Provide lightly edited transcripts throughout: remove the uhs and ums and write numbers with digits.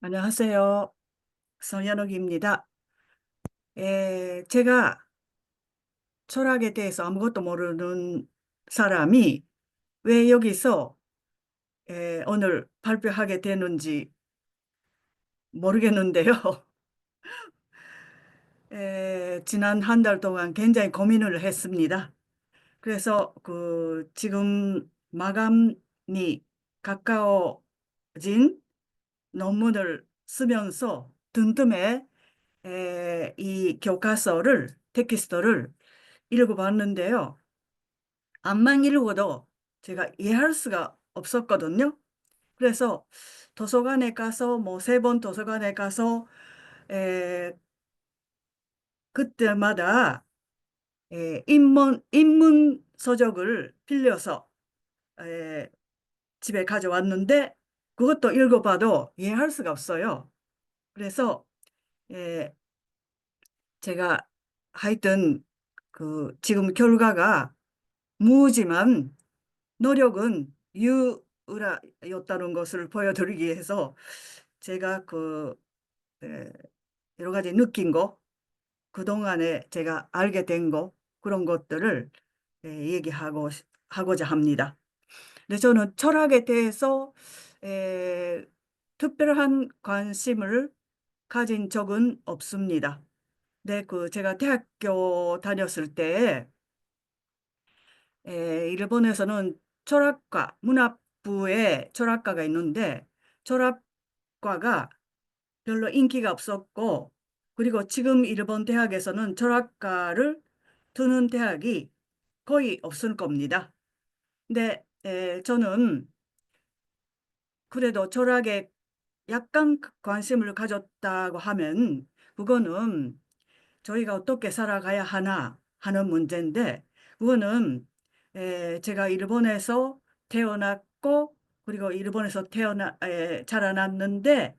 안녕하세요. 성현욱입니다. 제가 철학에 대해서 아무것도 모르는 사람이 왜 여기서 오늘 발표하게 되는지 모르겠는데요. 지난 한 달 동안 굉장히 고민을 했습니다. 그래서 지금 마감이 가까워진 논문을 쓰면서 든듬에 이 교과서를 텍스트를 읽어봤는데요. 앞만 읽어도 제가 이해할 수가 없었거든요. 그래서 도서관에 가서 뭐 세 번 도서관에 가서 에, 그때마다 인문 서적을 빌려서 에, 집에 가져왔는데 그것도 읽어봐도 이해할 수가 없어요. 그래서 에, 제가 하여튼 지금 결과가 무지만 노력은 유의였다는 것을 보여드리기 위해서 제가 에, 여러 가지 느낀 거, 그동안에 제가 알게 된 거, 그런 것들을 하고자 합니다. 근데 저는 철학에 대해서 에, 특별한 관심을 가진 적은 없습니다. 네, 제가 대학교 다녔을 때 일본에서는 철학과, 문학부에 철학과가 있는데 철학과가 별로 인기가 없었고, 그리고 지금 일본 대학에서는 철학과를 두는 대학이 거의 없을 겁니다. 근데 저는 그래도 철학에 약간 관심을 가졌다고 하면 그거는 저희가 어떻게 살아가야 하나 하는 문제인데, 그거는 제가 일본에서 태어났고 그리고 일본에서 자라났는데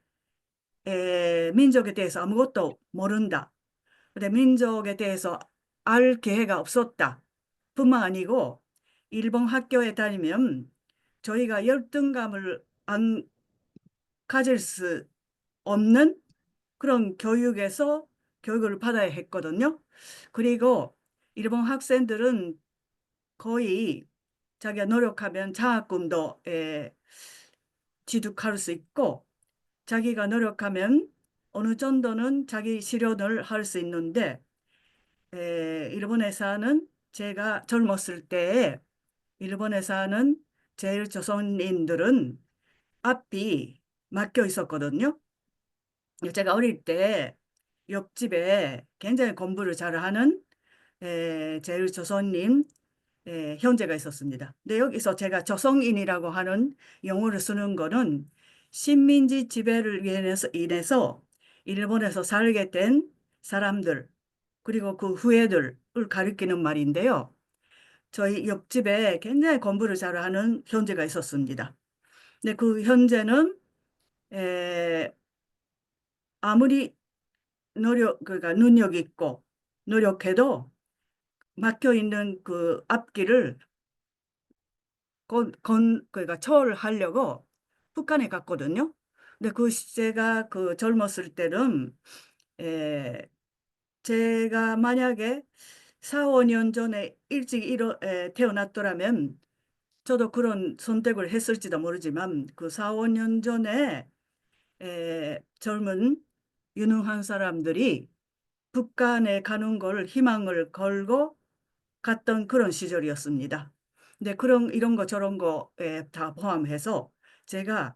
민족에 대해서 아무것도 모른다. 근데 민족에 대해서 알 기회가 없었다. 뿐만 아니고 일본 학교에 다니면 저희가 열등감을 안 가질 수 없는 그런 교육을 받아야 했거든요. 그리고 일본 학생들은 거의 자기가 노력하면 장학금도 취득할 수 있고, 자기가 노력하면 어느 정도는 자기 실현을 할 수 있는데, 일본에 사는 제가 젊었을 때에 일본에 사는 제일 조선인들은 앞이 막혀 있었거든요. 제가 어릴 때 옆집에 굉장히 공부를 잘하는 제일 조선님 형제가 있었습니다. 근데 여기서 제가 조성인이라고 하는 용어를 쓰는 거는 식민지 지배를 인해서 일본에서 살게 된 사람들, 그리고 그 후예들을 가리키는 말인데요. 저희 옆집에 굉장히 공부를 잘하는 형제가 있었습니다. 근데 그 형제는 에, 아무리 그러니까 능력 있고 노력해도 막혀 있는 그 앞길을 그러니까 처리하려고 북한에 갔거든요. 근데 그 제가 젊었을 때는 에, 제가 만약에 4, 5년 전에 일찍 태어났더라면 저도 그런 선택을 했을지도 모르지만 그 4, 5년 전에 젊은 유능한 사람들이 북한에 가는 걸 희망을 걸고 갔던 그런 시절이었습니다. 근데 이런 거 저런 거에 다 포함해서 제가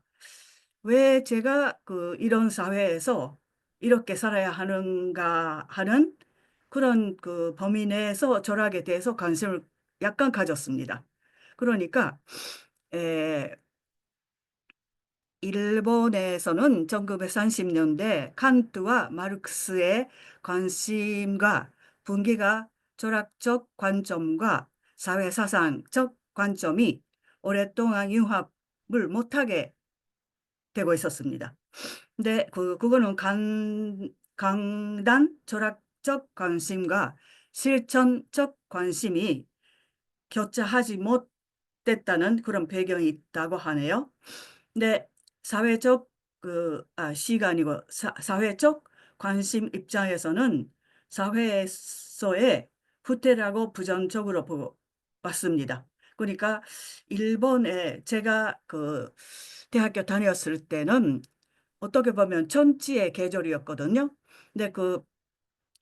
왜 제가 이런 사회에서 이렇게 살아야 하는가 하는 그런 범위 내에서 철학에 대해서 관심을 약간 가졌습니다. 그러니까 에, 일본에서는 1930년대 칸트와 마르크스의 관심과 분기가 철학적 관점과 사회사상적 관점이 오랫동안 융합을 못하게 되고 있었습니다. 근데 그거는 강단 철학적 관심과 실천적 관심이 교차하지 못됐다는 그런 배경이 있다고 하네요. 근데 사회적 시가 아니고 사회적 관심 입장에서는 사회에서의 후퇴라고 부정적으로 봤습니다. 그러니까 일본에 제가 대학교 다녔을 때는 어떻게 보면 천지의 계절이었거든요. 근데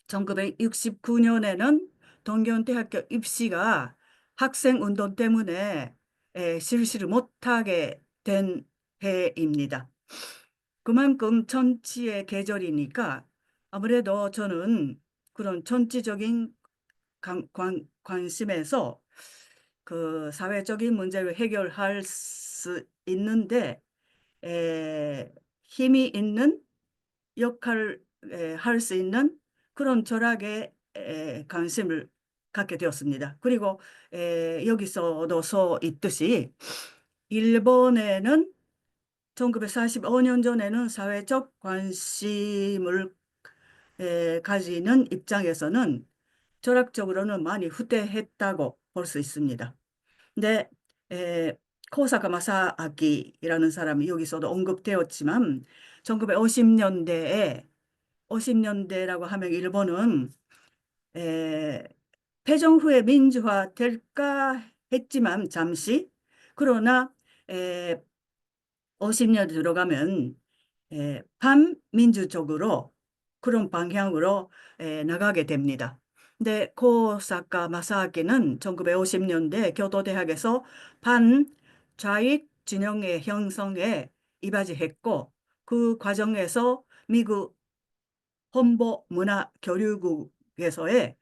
1969년에는 동경대학교 입시가 학생 운동 때문에 실시를 못하게 된 해입니다. 그만큼 천지의 계절이니까 아무래도 저는 그런 천지적인 관심에서 사회적인 문제를 해결할 수 있는데 힘이 있는 역할을 할 수 있는 그런 철학에 관심을 갖게 되었습니다. 그리고 여기서도 써 있듯이 일본에는 1945년 전에는 사회적 관심을 가지는 입장에서는 철학적으로는 많이 후퇴했다고 볼 수 있습니다. 근데 코사카 마사아키라는 사람이 여기서도 언급되었지만 1950년대에 50년대라고 하면 일본은 에, 패전 후에 민주화 될까 했지만 잠시 그러나 에, 50년 들어가면 반민주적으로 그런 방향으로 나가게 됩니다. 근데 코사카 마사아키는 1950년대 교토대학에서 반좌익 진영의 형성에 이바지했고 그 과정에서 미국 혼보 문화교류국에서의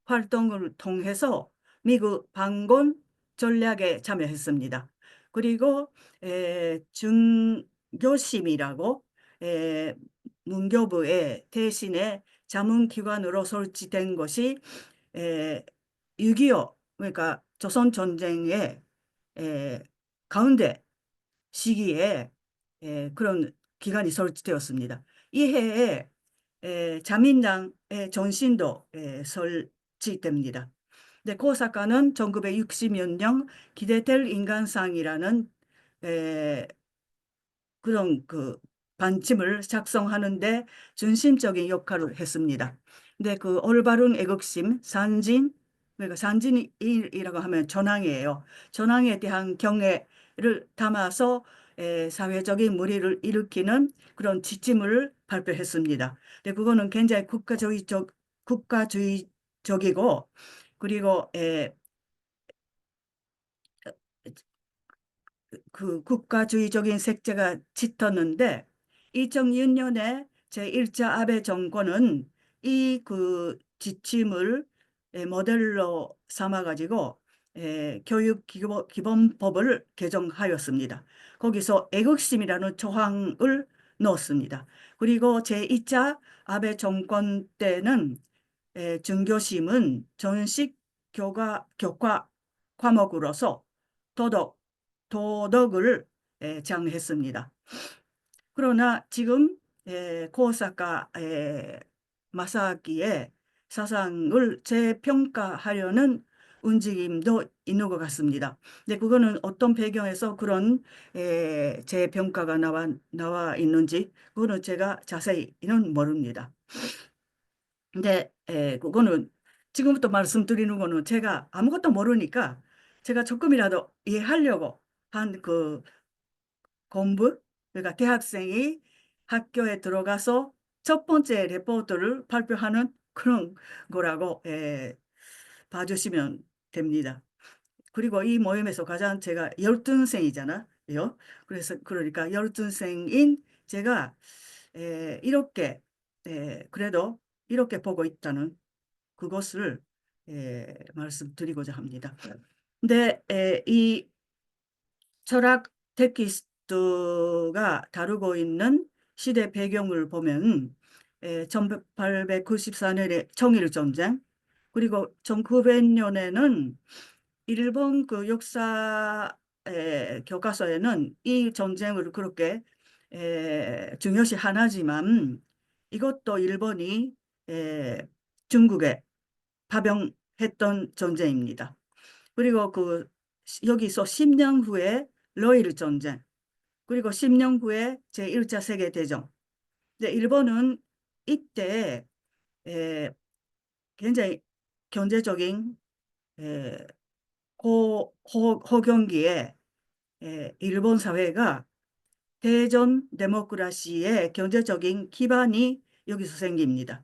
활동을 통해서 미국 반공 전략에 참여했습니다. 그리고 중교심이라고 에, 문교부의 대신에 자문기관으로 설치된 것이 6.25 그러니까 조선전쟁의 가운데 시기에 그런 기관이 설치되었습니다. 이 해에 자민당의 전신도 설치됩니다. 근데 그 사건은 1960년경 기대될 인간상이라는 에, 그런 반침을 작성하는데 중심적인 역할을 했습니다. 근데 올바른 애국심, 그러니까 산진이라고 하면 전황이에요. 전황에 대한 경애를 담아서 사회적인 물의를 일으키는 그런 지침을 발표했습니다. 근데 그거는 굉장히 국가주의적이고 그리고 국가주의적인 색채가 짙었는데 2006년에 제1차 아베 정권은 이 지침을 모델로 삼아가지고 교육기본법을 개정하였습니다. 거기서 애국심이라는 조항을 넣었습니다. 그리고 제2차 아베 정권 때는 중교심은 전식 교과 과목으로서 도덕, 도덕을 장했습니다. 그러나 지금 코사카 마사키의 사상을 재평가하려는 움직임도 있는 것 같습니다. 근데 그거는 어떤 배경에서 그런 재평가가 나와 있는지 그거는 제가 자세히는 모릅니다. 근데 그거는 지금부터 말씀드리는 거는 제가 아무것도 모르니까 제가 조금이라도 이해하려고 한 공부, 그러니까 대학생이 학교에 들어가서 첫 번째 레포트를 발표하는 그런 거라고 봐주시면 됩니다. 그리고 이 모임에서 가장 제가 열등생이잖아요. 그래서 그러니까 열등생인 제가 이렇게 그래도 이렇게 보고 있다는 그것을 말씀드리고자 합니다. 근데 이 철학 텍스트가 다루고 있는 시대 배경을 보면 1894년에 청일전쟁 그리고 1900년에는 일본 역사 교과서에는 이 전쟁을 그렇게 중요시 하나지만 이것도 일본이 중국에 파병했던 전쟁입니다. 그리고 여기서 10년 후에 러일 전쟁 그리고 10년 후에 제1차 세계대전. 일본은 이때 에, 굉장히 경제적인 에, 호경기에 일본 사회가 대전 데모크라시의 경제적인 기반이 여기서 생깁니다.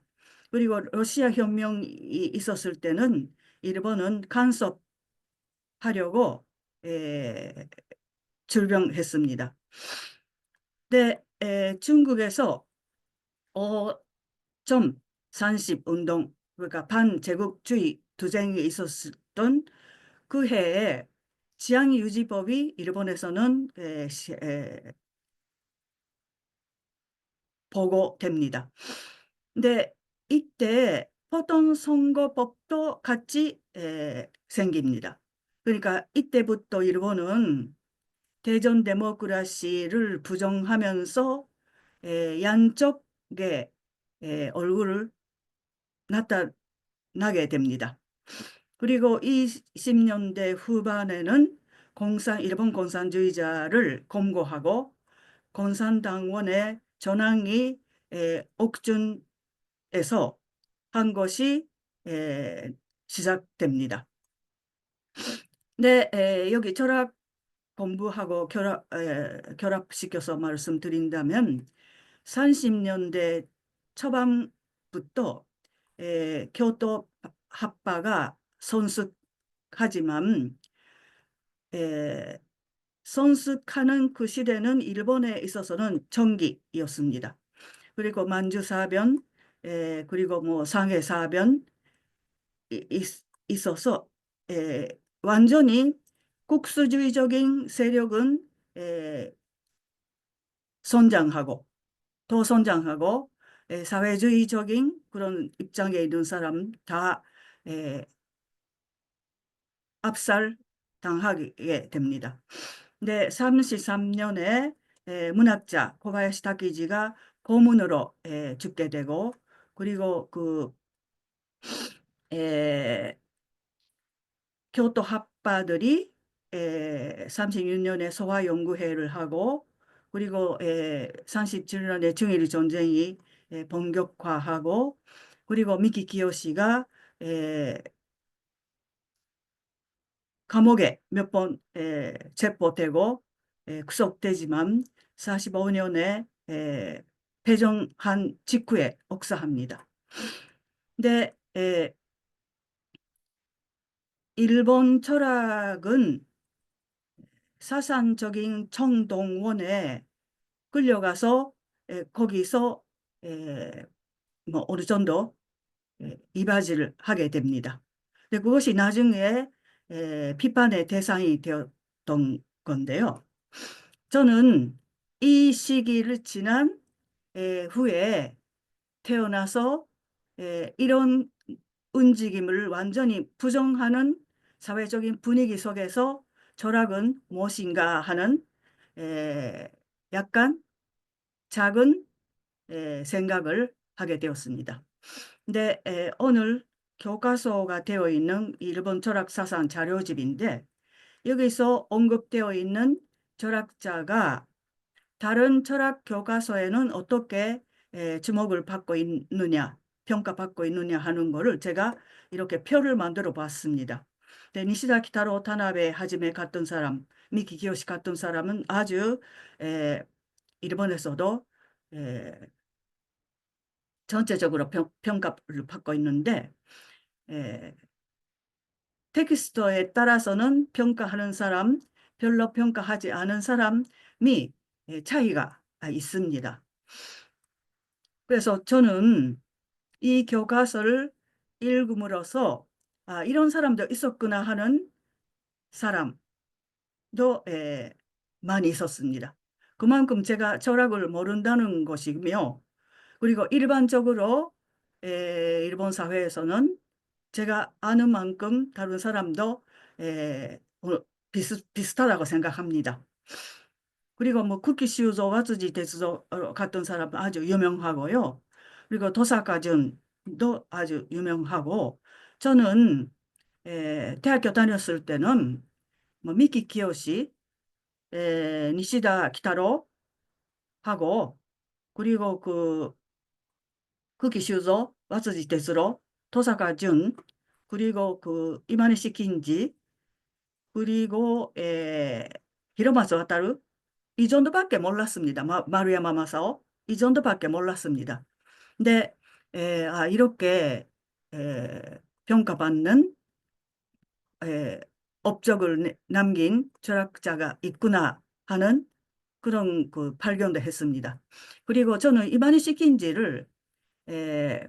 그리고 러시아 혁명이 있었을 때는 일본은 간섭하려고 출병했습니다. 근데 중국에서 점 30 운동, 그러니까 반제국주의 투쟁이 있었던 그 해에 지양유지법이 일본에서는 보고됩니다. 근데 이때 포동선거법도 같이 생깁니다. 그러니까 이때부터 일본은 대전 데모크라시를 부정하면서 양쪽에 얼굴을 나타나게 됩니다. 그리고 20년대 후반에는 일본 공산주의자를 검거하고 공산당원의 전황이 옥중에서 한 것이 시작됩니다. 네, 여기 철학 공부하고 결합시켜서 말씀드린다면 30년대 초반부터 교토 합파가 성숙하지만 성숙하는 그 시대는 일본에 있어서는 전기였습니다. 그리고 만주사변, 그리고 뭐 상해사변 있어서 완전히 국수주의적인 세력은 선장하고 더 선장하고 사회주의적인 그런 입장에 있는 사람 다 압살당하게 됩니다. 근데 33년에 문학자 코바야시 타키지가 고문으로 죽게 되고 그리고 그 교토 학파들이 36년에 소화연구회를 하고 그리고 37년에 중일 전쟁이 본격화하고 그리고 미키 키요시가 감옥에 몇 번 체포되고 구속되지만 45년에 패전한 직후에 억사합니다. 근데 일본 철학은 사상적인 청동원에 끌려가서 거기서 뭐 어느 정도 이바지를 하게 됩니다. 근데 그것이 나중에 비판의 대상이 되었던 건데요. 저는 이 시기를 지난 후에 태어나서 이런 움직임을 완전히 부정하는 사회적인 분위기 속에서 철학은 무엇인가 하는 약간 작은 생각을 하게 되었습니다. 근데 오늘 교과서가 되어 있는 일본 철학 사상 자료집인데 여기서 언급되어 있는 철학자가 다른 철학 교과서에는 어떻게 주목을 받고 있느냐, 평가받고 있느냐 하는 거를 제가 이렇게 표를 만들어 봤습니다. 니시다 키타로 타나베 하지메 같은 사람, 미키 기요시 같은 사람은 아주 일본에서도 에, 전체적으로 평가를 받고 있는데 텍스트에 따라서는 평가하는 사람, 별로 평가하지 않은 사람이 차이가 있습니다. 그래서 저는 이 교과서를 읽음으로써 이런 사람도 있었구나 하는 사람도 많이 있었습니다. 그만큼 제가 철학을 모른다는 것이며 그리고 일반적으로 일본 사회에서는 제가 아는 만큼 다른 사람도 비슷하다고 생각합니다. 그리고 뭐 쿠키 시우조 와츠지 데스조 같은 사람은 아주 유명하고요. 그리고 도사카준도 아주 유명하고 저는 대학교 다녔을 때는 뭐 미키 키요시 니시다 기타로하고, 그리고 구기修造, 왓츠지哲郎, 토사카 준, 그리고 이마네시 긴지, 그리고 히로마스 와타루, 이 정도밖에 몰랐습니다. 마루야마 마사오, 이 정도밖에 몰랐습니다. 근데 이렇게 평가받는 에, 업적을 남긴 철학자가 있구나 하는 그런 발견도 했습니다. 그리고 저는 이마니시 킨지를 에,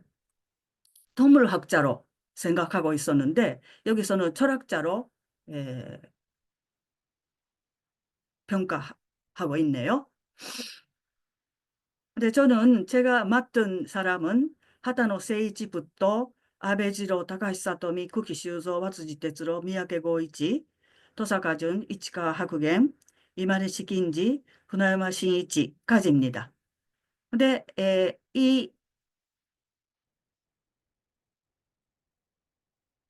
동물학자로 생각하고 있었는데 여기서는 철학자로 에, 평가하고 있네요. 근데 저는 제가 맡은 사람은 하타노 세이치부터 아베지로 다카시 사토미 쿠키修造왓츠지哲郎三宅豪一登坂淳市川白玄今西金次船山真一까지입니다. 근데 이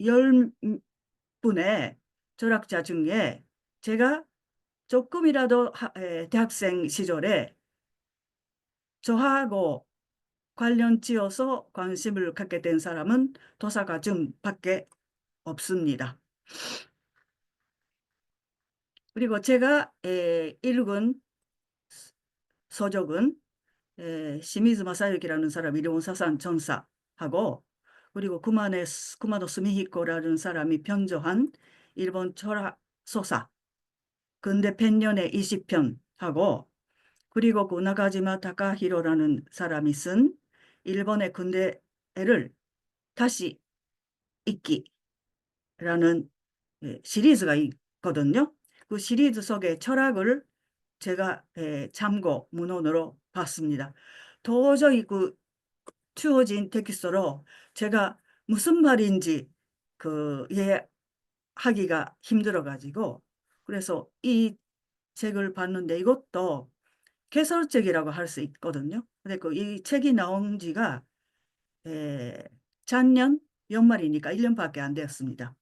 10분의 철학자 중에 제가 조금이라도 대학생 시절에 저하고 관련지어서 관심을 갖게 된 사람은 도사가 준밖에 없습니다. 그리고 제가 읽은 서적은 시미즈 마사유키라는 사람 일본 사상 전사하고 그리고 구마노 스미히코라는 사람이 편저한 일본 철학 소사 근대 펜년의 20편하고 그리고 나가지마 타카히로라는 사람이 쓴 일본의 근대를 다시 읽기라는 시리즈가 있거든요. 그 시리즈 속의 철학을 제가 참고 문헌으로 봤습니다. 도저히 주어진 텍스트로 제가 무슨 말인지 이해하기가 힘들어가지고 그래서 이 책을 봤는데 이것도 개설책이라고 할 수 있거든요. 근데 이 책이 나온 지가 작년 연말이니까 1년밖에 안 되었습니다.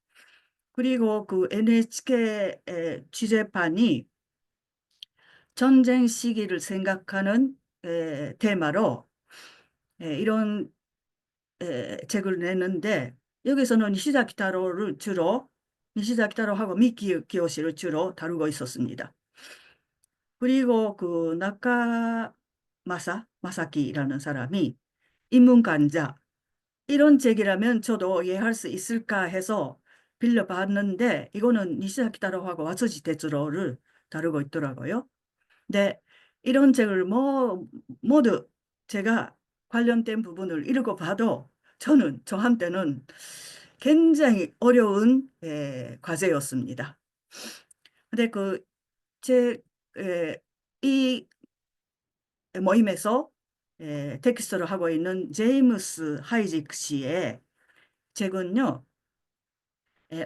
그리고 NHK 취재판이 전쟁 시기를 생각하는 테마로 이런 책을 내는데 여기서는 니시다 키타로하고 미키 기요시를 주로 다루고 있었습니다. 그리고 마사키라는 사람이 인문간자 이런 책이라면 저도 이해할 수 있을까 해서 빌려봤는데 이거는 니시다 키타로하고 와츠지 테츠로를 다루고 있더라고요. 네, 이런 책을 모두 제가 관련된 부분을 읽어봐도 저한테는 굉장히 어려운 과제였습니다. 근데 제, 이 모임에서 텍스트를 하고 있는 제임스 하이직 씨의 책은요,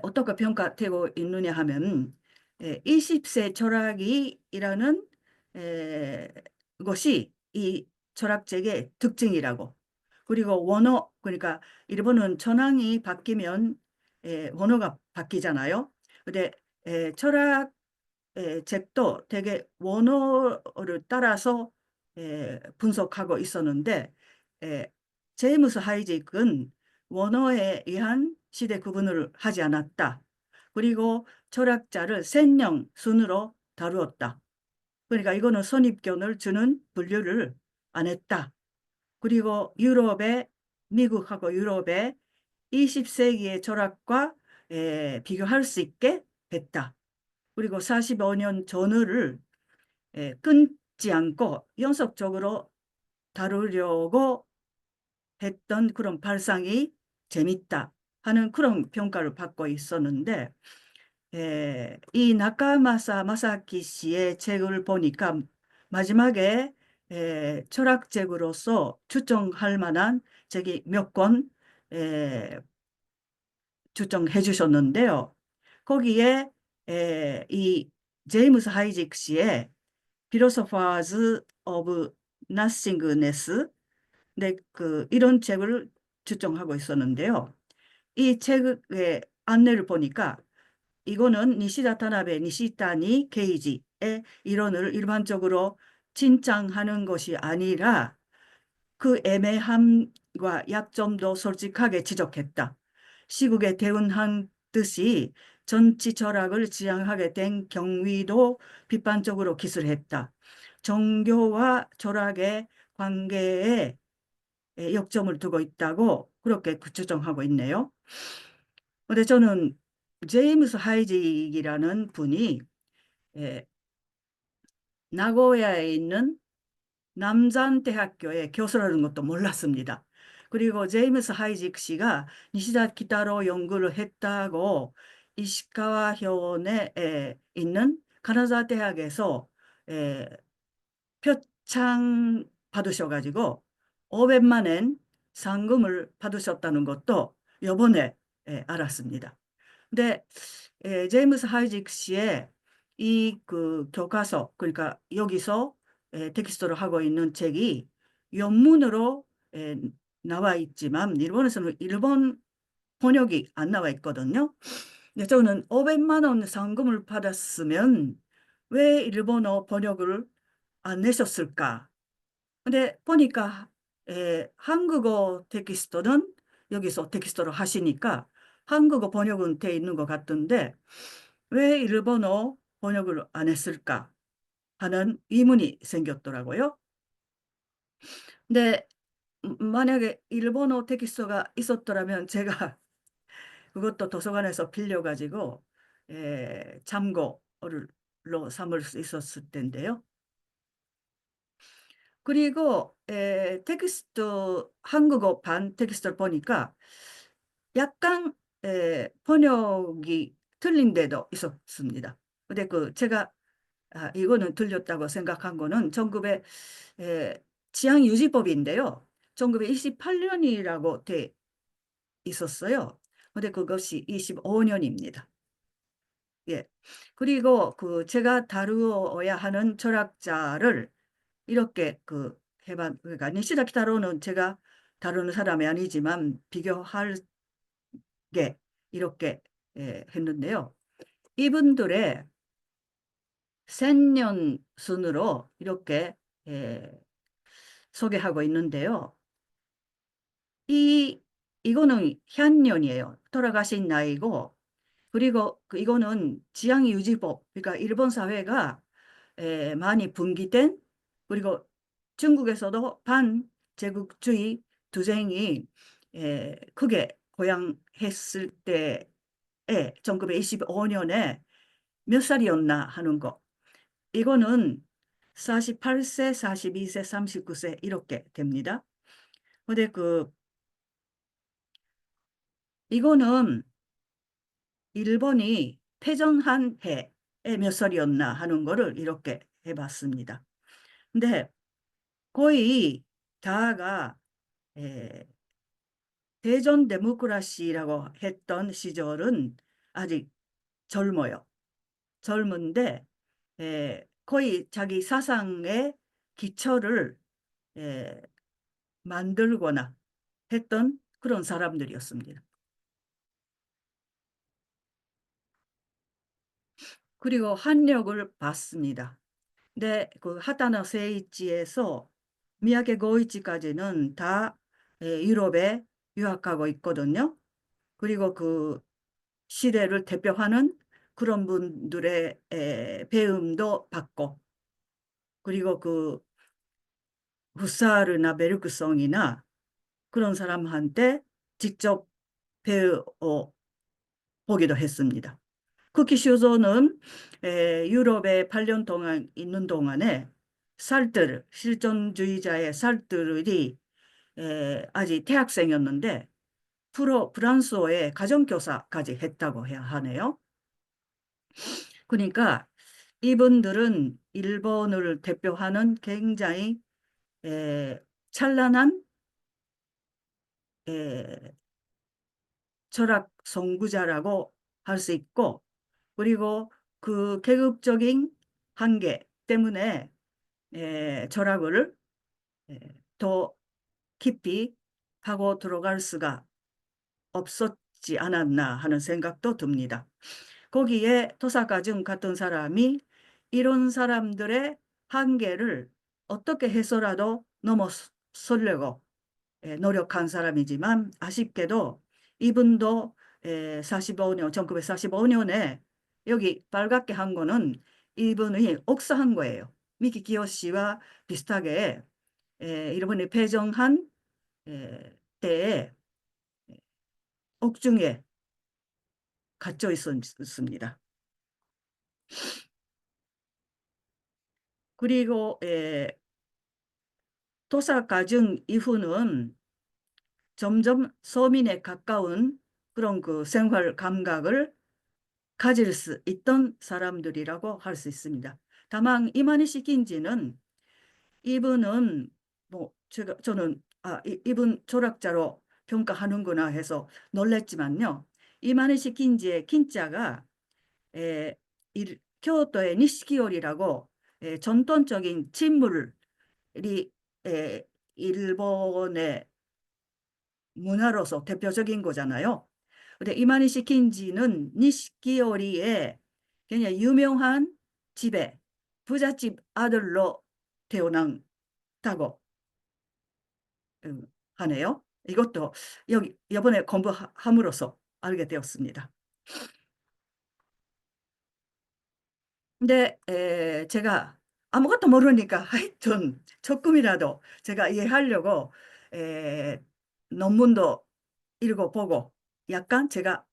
어떻게 평가되고 있느냐 하면 20세 철학이라는 것이 이 철학책의 특징이라고 그리고 원어 그러니까 일본은 천황이 바뀌면 원어가 바뀌잖아요. 근데 철학 책도 되게 원어를 따라서 분석하고 있었는데 에, 제임스 하이직은 원어에 의한 시대 구분을 하지 않았다. 그리고 철학자를 생령 순으로 다루었다. 그러니까 이거는 선입견을 주는 분류를 안 했다. 그리고 미국하고 유럽의 20세기의 철학과 비교할 수 있게 했다. 그리고 45년 전후를 끊지 않고 연속적으로 다루려고 했던 그런 발상이 재밌다 하는 그런 평가를 받고 있었는데 이 나카마사 마사키 씨의 책을 보니까 마지막에 철학책으로서 추정할 만한 책이 몇 권 추정해 주셨는데요. 거기에 이 제임스 하이직 씨의 Philosophers of Nothingness 네, 이런 책을 추정하고 있었는데요. 이 책의 안내를 보니까 이거는 니시다 타나베, 니시타니 케이지 이론을 일반적으로 진창하는 것이 아니라 그 애매함과 약점도 솔직하게 지적했다. 시국에 대응한 듯이 정치 철학을 지향하게 된 경위도 비판적으로 기술했다. 종교와 철학의 관계에 역점을 두고 있다고 그렇게 추정하고 있네요. 근데 저는 제임스 하이직이라는 분이 에, 나고야에 있는 남산대학교의 교수라는 것도 몰랐습니다. 그리고 제임스 하이직 씨가 니시다 기타로 연구를 했다고 이시카와 현에 있는 가나다 대학에서 에, 표창 받으셔가지고 500만 엔 상금을 받으셨다는 것도 요번에 알았습니다. 근데 제임스 하이직 씨의 이 그 교과서 그러니까 여기서 텍스트로 하고 있는 책이原문으로 나와 있지만 일본에서는 일본 번역이 안 나와 있거든요. 근데 저는 500만 원 상금을 받았으면 왜 일본어 번역을 안 내셨을까? 근데 보니까 한국어 텍스트는 여기서 텍스트로 하시니까 한국어 번역은 돼 있는 것 같던데 왜 일본어 번역을 안 했을까 하는 의문이 생겼더라고요. 근데 만약에 일본어 텍스트가 있었더라면 제가 그것도 도서관에서 빌려가지고 참고로 삼을 수 있었을 텐데요. 그리고 텍스트 한국어 반 텍스트를 보니까 약간 번역이 틀린 데도 있었습니다. 근데 그 제가 이거는 틀렸다고 생각한 거는 1900 지향유지법인데요. 1928년이라고 돼 있었어요. 근데 그것이 25년입니다. 예. 그리고 그 제가 다루어야 하는 철학자를 이렇게 그 해봐 그러니까 니시다 키타로는 제가 다루는 사람이 아니지만 비교할 게 이렇게 했는데요. 이분들의 생년 순으로 이렇게 예, 소개하고 있는데요. 이 이거는 현년이에요. 돌아가신 나이고 그리고 이거는 지향유지법 그러니까 일본 사회가 많이 분기된 그리고 중국에서도 반제국주의 투쟁이 크게 고양했을 때에 1925년에 몇 살이었나 하는 거. 이거는 48세, 42세, 39세 이렇게 됩니다. 근데 이거는 일본이 패전한 해에 몇 살이었나 하는 거를 이렇게 해봤습니다. 근데 거의 다가 에, 대전 데모크라시라고 했던 시절은 아직 젊어요. 젊은데 거의 자기 사상의 기초를 에, 만들거나 했던 그런 사람들이었습니다. 그리고 학력을 받습니다. 근데 그 하타나 세이치에서 미야게 고이치까지는 다 유럽에 유학하고 있거든요. 그리고 그 시대를 대표하는 그런 분들의 배움도 받고 그리고 그 후사르나 베르크성이나 그런 사람한테 직접 배워 보기도 했습니다. 쿠키 슈조는 유럽에 8년 동안 있는 동안에 살트르, 실존주의자의 살트르이 아직 대학생이었는데 프랑스어의 가정교사까지 했다고 해야 하네요. 그러니까 이분들은 일본을 대표하는 굉장히 찬란한 에, 철학 선구자라고 할 수 있고 그리고 그 계급적인 한계 때문에 철학을 더 깊이 하고 들어갈 수가 없었지 않았나 하는 생각도 듭니다. 거기에 토사카준 같은 사람이 이런 사람들의 한계를 어떻게 해서라도 넘어서려고 노력한 사람이지만 아쉽게도 이분도 1945년에 여기 빨갛게 한 거는 이분이 억사한 거예요. 미키 기요시와 비슷하게 일본이 패전한 때에 옥중에 갇혀 있었습니다. 그리고 도사가중 이후는 점점 서민에 가까운 그런 그 생활 감각을 가질 수 있던 사람들이라고 할 수 있습니다. 다만 이만희 시킨지는 이분은 뭐 저는 이분 철학자로 평가하는구나 해서 놀랬지만요. 이만희 시킨지의 킨자가 교토의 니시키오리라고 전통적인 침물이 일본의 문화로서 대표적인 거잖아요. 근데 이마니 시킨지는 니시키오리의 굉장히 유명한 집에 부잣집 아들로 태어난다고 하네요. 이것도 여기 이번에 공부함으로써 알게 되었습니다. 근데 제가 아무것도 모르니까 하여튼 조금이라도 제가 이해하려고 에, 논문도 읽어보고 약간 제가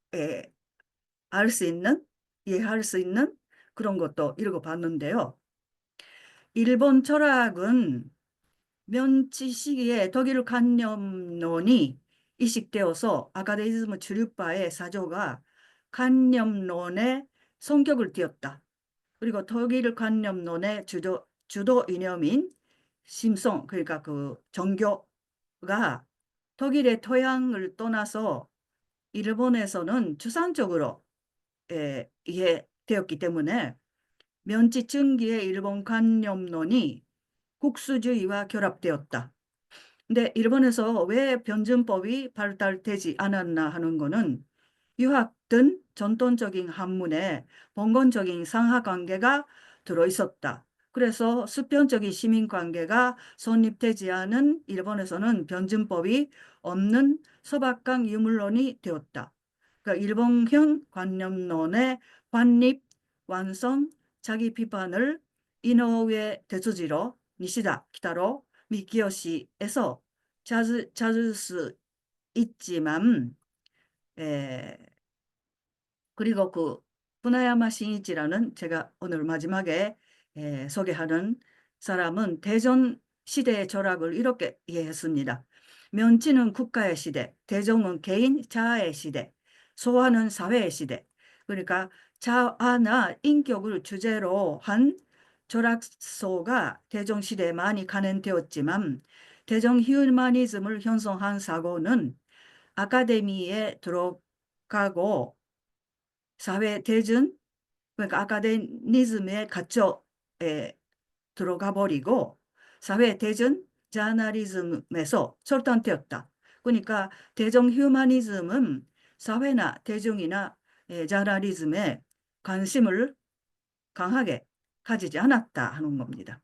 알 수 있는 이해할 수 있는 그런 것도 읽어봤는데요. 일본 철학은 면치 시기에 독일 관념론이 이식되어서 아카데미즘 주류파의 사조가 관념론의 성격을 띄었다. 그리고 독일 관념론의 주도 이념인 심성, 그러니까 그 종교가 독일의 토양을 떠나서 일본에서는 주산적으로 이해되었기 때문에 면치 증기의 일본 관념론이 국수주의와 결합되었다. 근데 일본에서 왜 변증법이 발달되지 않았나 하는 거는 유학된 전통적인 학문에 봉건적인 상하관계가 들어있었다. 그래서 수평적인 시민관계가 성립되지 않은 일본에서는 변증법이 없는 서박강 유물론이 되었다. 그러니까 일본형 관념론의 관립, 완성, 자기 비판을 이노우에 대조지로 니시다, 키타로, 미키요시에서 찾을 수 있지만 에, 그리고 그 후나야마 신이치라는 제가 오늘 마지막에 소개하는 사람은 대전 시대의 철학을 이렇게 이해했습니다. 면치는 국가의 시대, 대종은 개인 자아의 시대, 소화는 사회의 시대. 그러니까 자아나 인격을 주제로 한 철학서가 대종 시대에 많이 간행되었지만 대종 휴머니즘을 형성한 사고는 아카데미에 들어가고 사회 대전, 그러니까 아카데미즘에 갇혀 들어가 버리고 사회 대전 저널리즘에서 철단되었다. 그러니까 대중 휴머니즘은 사회나 대중이나 저널리즘에 관심을 강하게 가지지 않았다 하는 겁니다.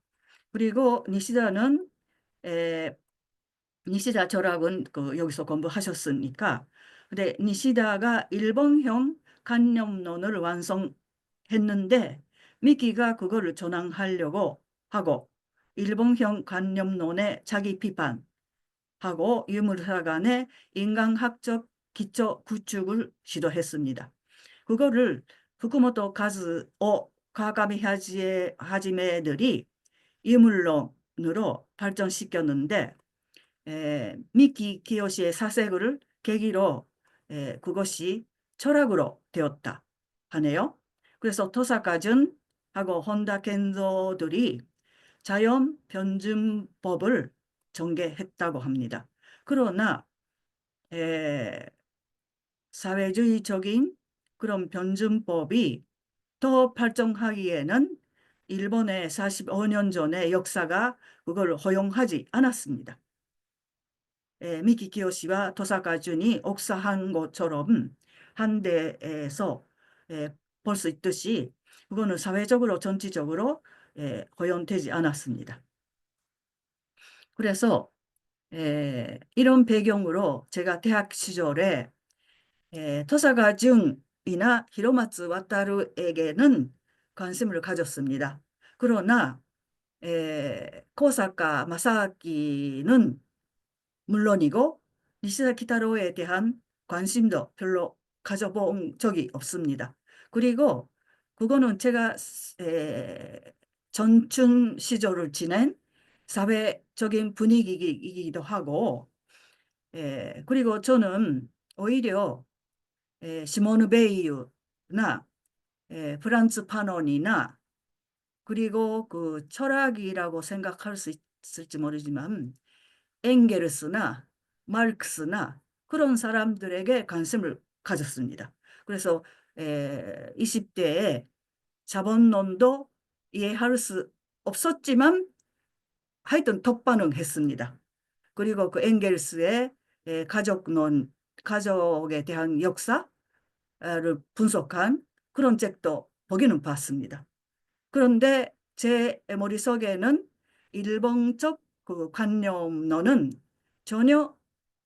그리고 니시다는 니시다 철학은 여기서 공부하셨으니까 근데 니시다가 일본형 관념론을 완성했는데 미키가 그거를 전환하려고 하고 일본형 관념론의 자기 비판하고 유물사 간의 인간학적 기초 구축을 시도했습니다. 그거를 후쿠모토 카즈오 가가미 하지메들이 유물론으로 발전시켰는데 미키 키요시의 사색을 계기로 그것이 철학으로 되었다 하네요. 그래서 토사카준하고 혼다 켄조들이 자연 변증법을 전개했다고 합니다. 그러나 사회주의적인 그런 변증법이 더 발전하기에는 일본의 45년 전의 역사가 그걸 허용하지 않았습니다. 미키 키요시와 토사카 준이 옥사한 것처럼 한 데에서 볼 수 있듯이 그거는 사회적으로 전체적으로 허용되지 않았습니다. 그래서 이런 배경으로 제가 대학 시절에 토사카 준이나 히로마츠 와타루에게는 관심을 가졌습니다. 그러나 코사카 마사키는 물론이고 니시다 키타로에 대한 관심도 별로 가져본 적이 없습니다. 그리고 그거는 제가 전춘 시절을 지낸 사회적인 분위기이기도 하고 그리고 저는 오히려 시모누 베이유나 프란츠 파논이나 그리고 그 철학이라고 생각할 수 있을지 모르지만 엥게르스나 마르크스나 그런 사람들에게 관심을 가졌습니다. 그래서 20대에 자본론도 이해할 수 없었지만 하여튼 덧반응했습니다. 그리고 그 엥게르스의 가족론, 가족에 대한 역사를 분석한 그런 책도 보기는 봤습니다. 그런데 제 머릿속에는 일본적 그 관념론은 전혀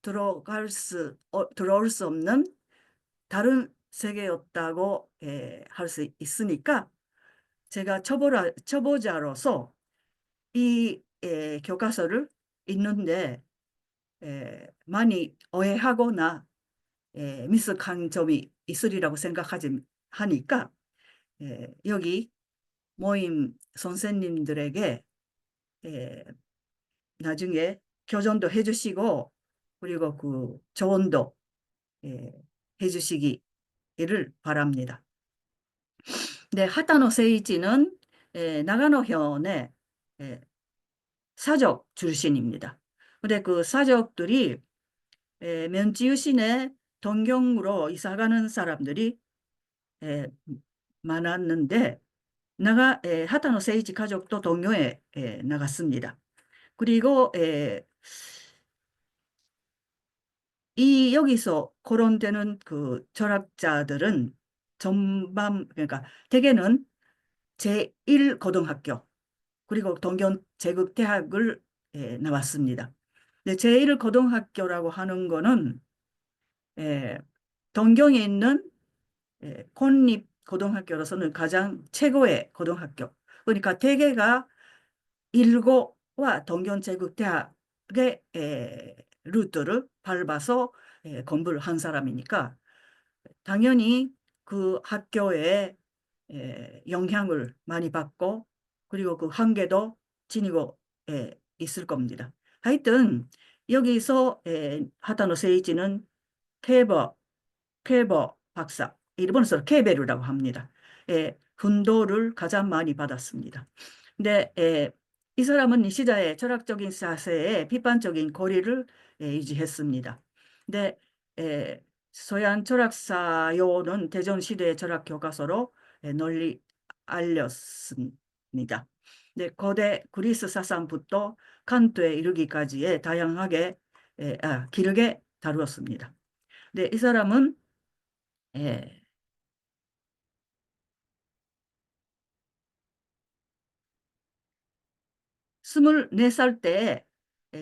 들어올 수 없는 다른 세계였다고 할 수 있으니까 제가 초보자로서 이 교과서를 읽는데 많이 오해하거나 미숙한 점이 있으리라고 하니까 여기 모임 선생님들에게 나중에 교전도 해주시고 그리고 그 조언도 해주시기를 바랍니다. 네, 하타노 세이지는 나가노현의 사족 출신입니다. 근데 그 사족들이 면지유신의 동경으로 이사가는 사람들이 많았는데 하타노 세이지 가족도 동요에 나갔습니다. 그리고 여기서 거론되는 그 철학자들은 전반 그러니까 대개는 제1고등학교 그리고 동경 제국대학을 나왔습니다. 제1고등학교라고 하는 거는 동경에 있는 공립고등학교로서는 가장 최고의 고등학교. 그러니까 대개가 일고와 동경제국대학의 루트를 밟아서 공부를 한 사람이니까 당연히 그 학교에 영향을 많이 받고 그리고 그 한계도 지니고 있을 겁니다. 하여튼 여기서 하타노 세이지는 케버 박사, 일본에서 케베르라고 합니다. 훈도를 가장 많이 받았습니다. 근데 이 사람은 니시다의 철학적인 사세에 비판적인 고리를 유지했습니다. 근데 서양 철학사요는 대전시대의 철학 교과서로 널리 알렸습니다. 네, 고대 그리스 사상부터 칸트에 이르기까지의 다양하게 길게 다루었습니다. 네, 이 사람은 예, 24살 때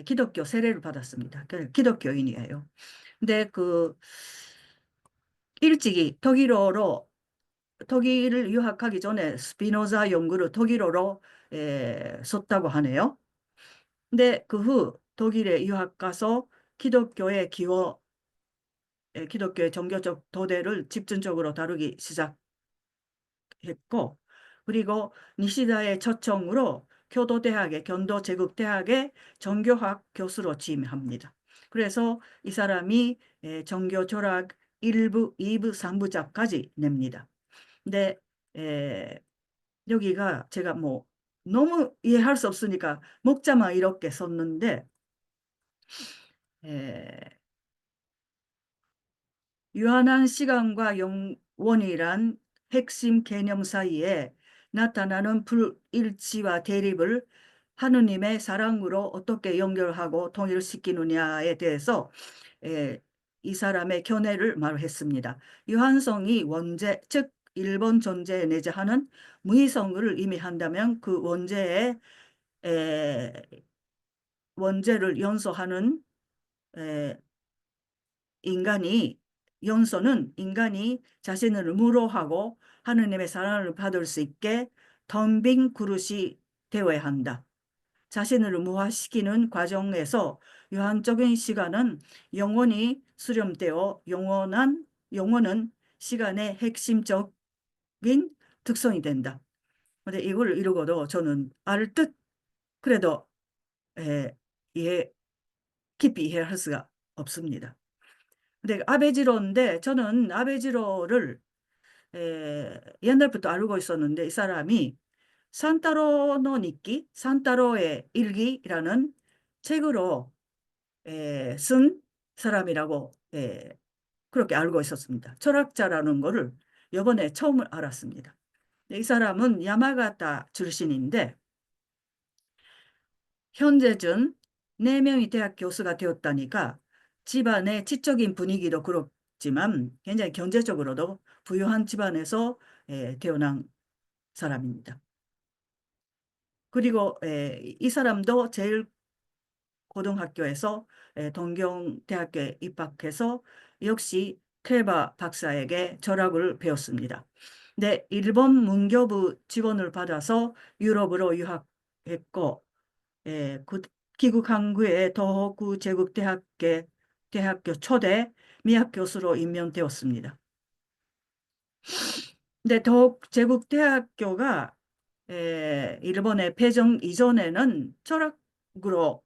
기독교 세례를 받았습니다. 기독교인이에요. 근데 그 일찍이 독일을 유학하기 전에 스피노자 연구를 독일어로 썼다고 하네요. 근데 그 후 독일에 유학 가서 기독교의 기호, 기독교의 종교적 도대를 집중적으로 다루기 시작했고, 그리고 니시다의 초청으로 교도대학의 견도제국대학의 종교학 교수로 취임합니다. 그래서 이 사람이 종교철학 1부, 2부, 3부작까지 냅니다. 근데 여기가 제가 뭐 너무 이해할 수 없으니까 목자만 이렇게 썼는데 에, 유한한 시간과 영원이란 핵심 개념 사이에 나타나는 불일치와 대립을 하느님의 사랑으로 어떻게 연결하고 통일시키느냐에 대해서 이 사람의 견해를 말했습니다. 유한성이 원죄, 즉 일본 존재에 내재하는 무의성을 의미한다면 그 에, 원죄를 연소하는 에, 인간이 연소는 인간이 자신을 무로하고 하느님의 사랑을 받을 수 있게 덤빈 그릇이 되어야 한다. 자신을 무화시키는 과정에서 유한적인 시간은 영원히 수렴되어 영혼은 시간의 핵심적인 특성이 된다. 근데 이걸 이루고도 저는 알 듯 그래도 에, 이해 깊이 이해할 수가 없습니다. 근데 아베지로인데 저는 아베지로를 옛날부터 알고 있었는데 이 사람이 산타로의日記, 산타로의 일기라는 책으로 쓴 사람이라고 그렇게 알고 있었습니다. 철학자라는 거를 이번에 처음 알았습니다. 이 사람은 야마가타 출신인데 현재는 4명이 대학 교수가 되었다니까 집안의 지적인 분위기도 그렇지만 굉장히 경제적으로도 부유한 집안에서 태어난 사람입니다. 그리고 이 사람도 제일 고등학교에서 동경대학교에 입학해서 역시 클레바 박사에게 철학을 배웠습니다. 네, 일본 문교부 지원을 받아서 유럽으로 유학했고 그 귀국한 후에 도호쿠 제국대학교 초대 미학 교수로 임명되었습니다. 근데 도호쿠 제국대학교가 일본의 패정 이전에는 철학으로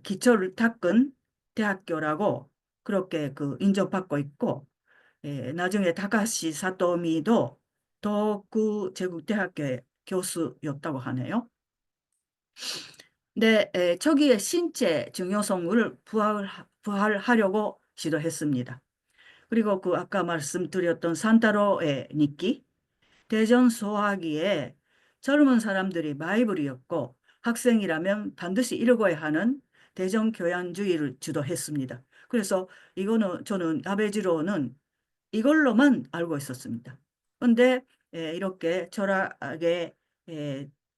기초를 닦은 대학교라고 그렇게 그 인정받고 있고 나중에 다카시 사토미도 도호쿠 제국대학교의 교수였다고 하네요. 네, 초기에 신체 중요성을 부활하려고 시도했습니다. 그리고 그 아까 말씀드렸던 산타로의日記, 대전 소화기에 젊은 사람들이 바이블이었고 학생이라면 반드시 읽어야 하는 대전 교양주의를 주도했습니다. 그래서 이거는 저는 아베지로는 이걸로만 알고 있었습니다. 그런데 이렇게 철학에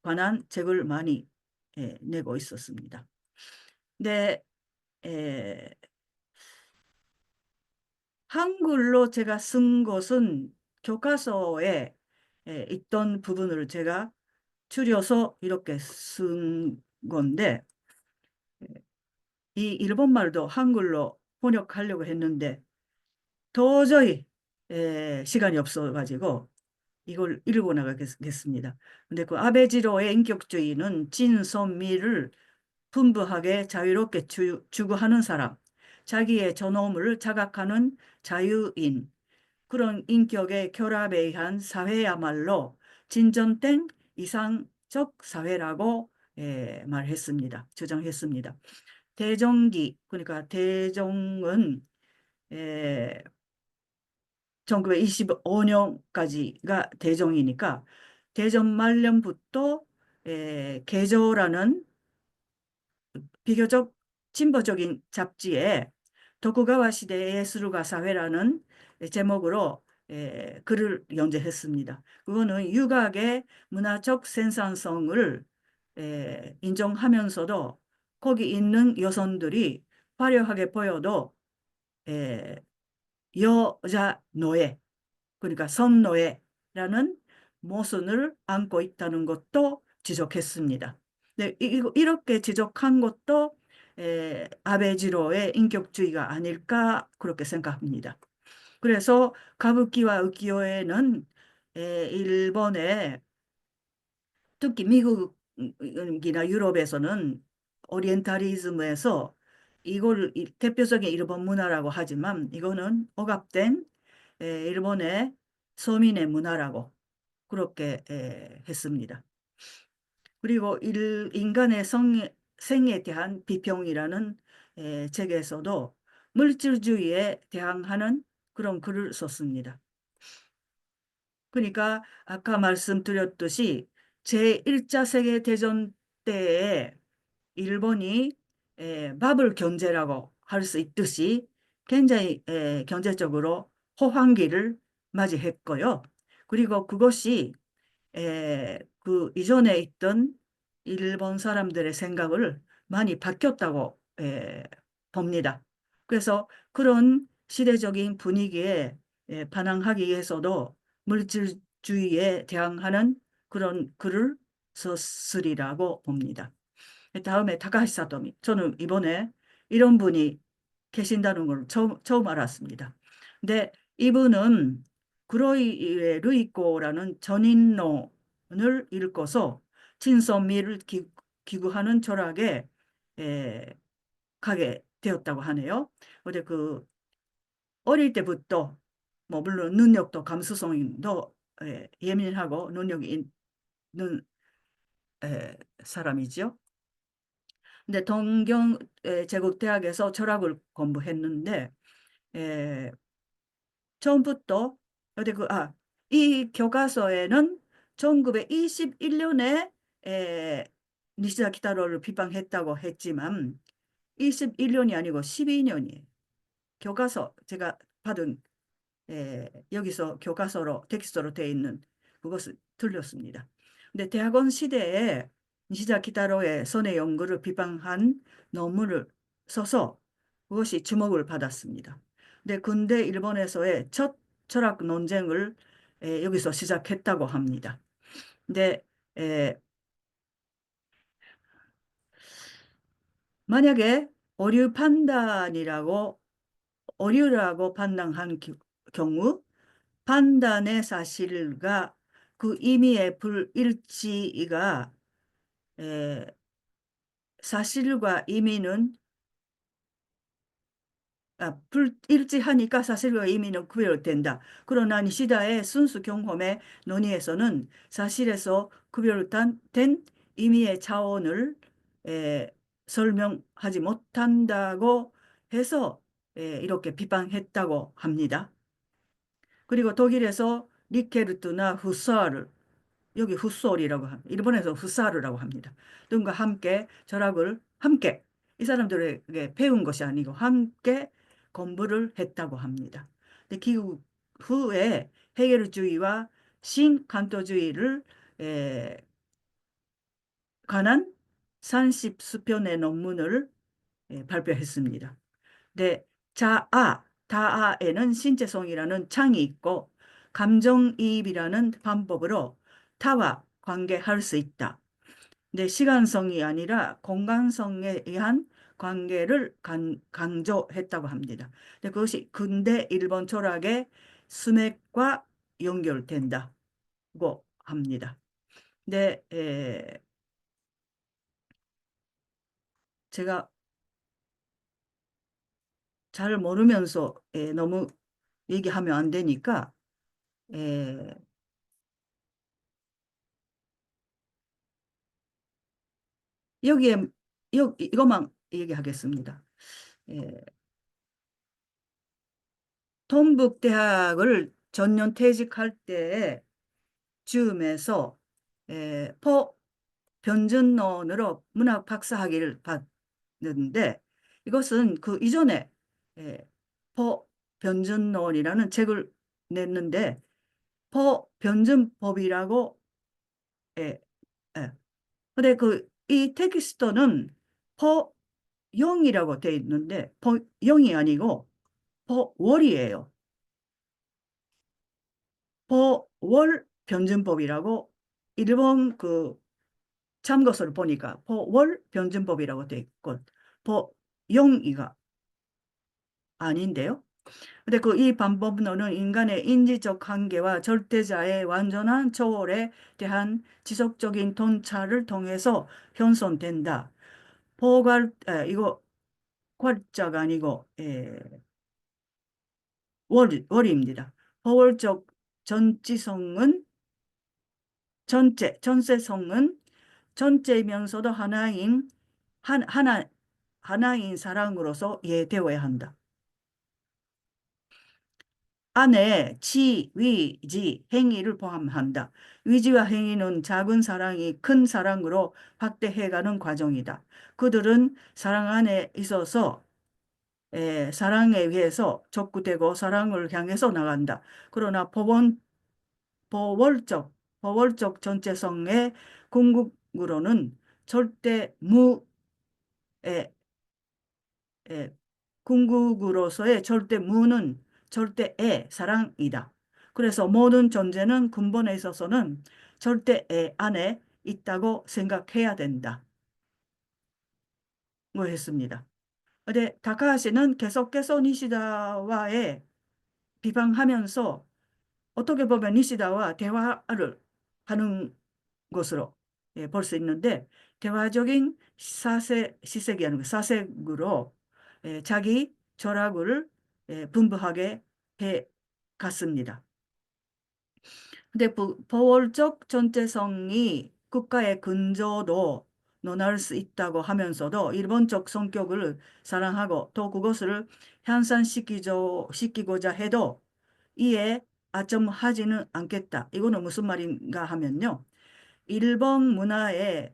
관한 책을 많이 내고 있었습니다. 근데 에, 한글로 제가 쓴 것은 교과서에 있던 부분을 제가 줄여서 이렇게 쓴 건데 이 일본말도 한글로 번역하려고 했는데 도저히 시간이 없어가지고 이걸 읽고 나가겠습니다. 근데 그 아베지로의 인격주의는 진선미를 분부하게 자유롭게 추구하는 사람, 자기의 존엄을 자각하는 자유인, 그런 인격의 결합에 의한 사회야말로 진전된 이상적 사회라고 말했습니다. 주장했습니다. 대정기, 그러니까 대정은 1925년까지가 대정이니까 대전 말년부터 개조라는 비교적 진보적인 잡지에 도쿠가와 시대 예술가 사회라는 제목으로 글을 연재했습니다. 그거는 유각의 문화적 생산성을 인정하면서도 거기 있는 여성들이 화려하게 보여도 에, 여자 노예, 그러니까 성노예라는 모순을 안고 있다는 것도 지적했습니다. 네, 이렇게 지적한 것도 아베지로의 인격주의가 아닐까 그렇게 생각합니다. 그래서 가부키와 우키요에는 일본의 특히 미국이나 유럽에서는 오리엔탈리즘에서 이걸 대표적인 일본 문화라고 하지만 이거는 억압된 일본의 서민의 문화라고 그렇게 했습니다. 그리고 인간의 생에 대한 비평이라는 책에서도 물질주의에 대항하는 그런 글을 썼습니다. 그러니까 아까 말씀드렸듯이 제1차 세계대전 때에 일본이 바블 경제라고 할 수 있듯이 굉장히 경제적으로 호황기를 맞이했고요. 그리고 그것이 그 이전에 있던 일본 사람들의 생각을 많이 바뀌었다고 봅니다. 그래서 그런 시대적인 분위기에 반항하기 위해서도 물질주의에 대항하는 그런 글을 썼으리라고 봅니다. 다음에 타카하시 사토미. 저는 이번에 이런 분이 계신다는 걸 처음 알았습니다. 근데 이분은 구로이의 루이코라는 전인론을 읽고서 친선미를 기구하는 철학에 에, 가게 되었다고 하네요. 근데 그 어릴 때부터 뭐 물론 능력도 감수성도 예민하고 능력이 있는 사람이죠. 근데 동경 제국대학에서 철학을 공부했는데 에, 처음부터 근데 이 교과서에는 1921년에 니시다 키타로를 비방했다고 했지만 21년이 아니고 12년이에요. 교과서 제가 받은 여기서 교과서로 텍스트로 되어 있는 그것을 틀렸습니다. 근데 대학원 시대에 니시다 키타로의 선의 연구를 비방한 논문을 써서 그것이 주목을 받았습니다. 근데 근대 일본에서의 첫 철학 논쟁을 여기서 시작했다고 합니다. 근데 에, 만약에 오류 판단이라고 오류라고 판단한 경우 판단의 사실과 그 임의의 불일치가 에, 사실과 임의는 불일치하니까 사실과 임의는 구별된다. 그러나 니시다의 순수 경험의 논의에서는 사실에서 구별된 임의의 차원을 에, 설명하지 못한다고 해서 이렇게 비판했다고 합니다. 그리고 독일에서 리케르트나 후사르 여기 후솔이라고 합니다. 일본에서 후사르라고 합니다. 등과 함께 절학을 함께 이 사람들에게 배운 것이 아니고 함께 공부를 했다고 합니다. 근데 그 후에 헤게르주의와 신칸토주의를 에, 관한 30수편의 논문을 발표했습니다. 네, 다아에는 신체성이라는 창이 있고 감정이입이라는 방법으로 타와 관계할 수 있다. 네, 시간성이 아니라 공간성에 의한 관계를 강조했다고 합니다. 네, 그것이 근대 일본 철학의 스맥과 연결된다고 합니다. 네, 제가 잘 모르면서 너무 얘기하면 안 되니까 에, 여기에 이것만 얘기하겠습니다. 예, 동북대학을 전년 퇴직할 때 즈음에서 포 변준론으로 문학 박사학위를 받는데 이것은 그 이전에 포 변준론이라는 책을 냈는데 포 변준법이라고 예, 예. 근데 그 이 텍스트는 포영이라고 돼 있는데 포영이 아니고 포월이에요. 포월 변증법이라고 일본 그 참고서를 보니까 포월 변증법이라고 돼 있고 포영이가 아닌데요. 근데 그 이 방법론은 인간의 인지적 한계와 절대자의 완전한 초월에 대한 지속적인 통찰을 통해서 현존된다. 이거 괄자가 아니고 월입니다. 포월적 전지성은 전세성은 전체이면서도 하나인 사랑으로서 이해되어야 한다. 안에 치, 위, 지, 행위를 포함한다. 위지와 행위는 작은 사랑이 큰 사랑으로 확대해가는 과정이다. 그들은 사랑 안에 있어서 사랑에 의해서 촉구되고 사랑을 향해서 나간다. 그러나 포월적, 포월적 전체성의 궁극으로는 절대 에, 궁극으로서의 절대 무는 절대의 사랑이다. 그래서 모든 존재는 근본에 있어서는 절대의 안에 있다고 생각해야 된다. 뭐 했습니다. 근데 다카하시는 계속해서 니시다와의 비방하면서 어떻게 보면 니시다와 대화를 하는 것으로 볼 수 있는데 대화적인 시색이 아니고 사색으로 자기 철학을 분부하게 해 갔습니다. 근데 포월적 전체성이 국가의 근저도 논할 수 있다고 하면서도 일본적 성격을 사랑하고 또 그것을 향상시키고자 해도 이에 아첨하지는 않겠다. 이거는 무슨 말인가 하면요. 일본 문화의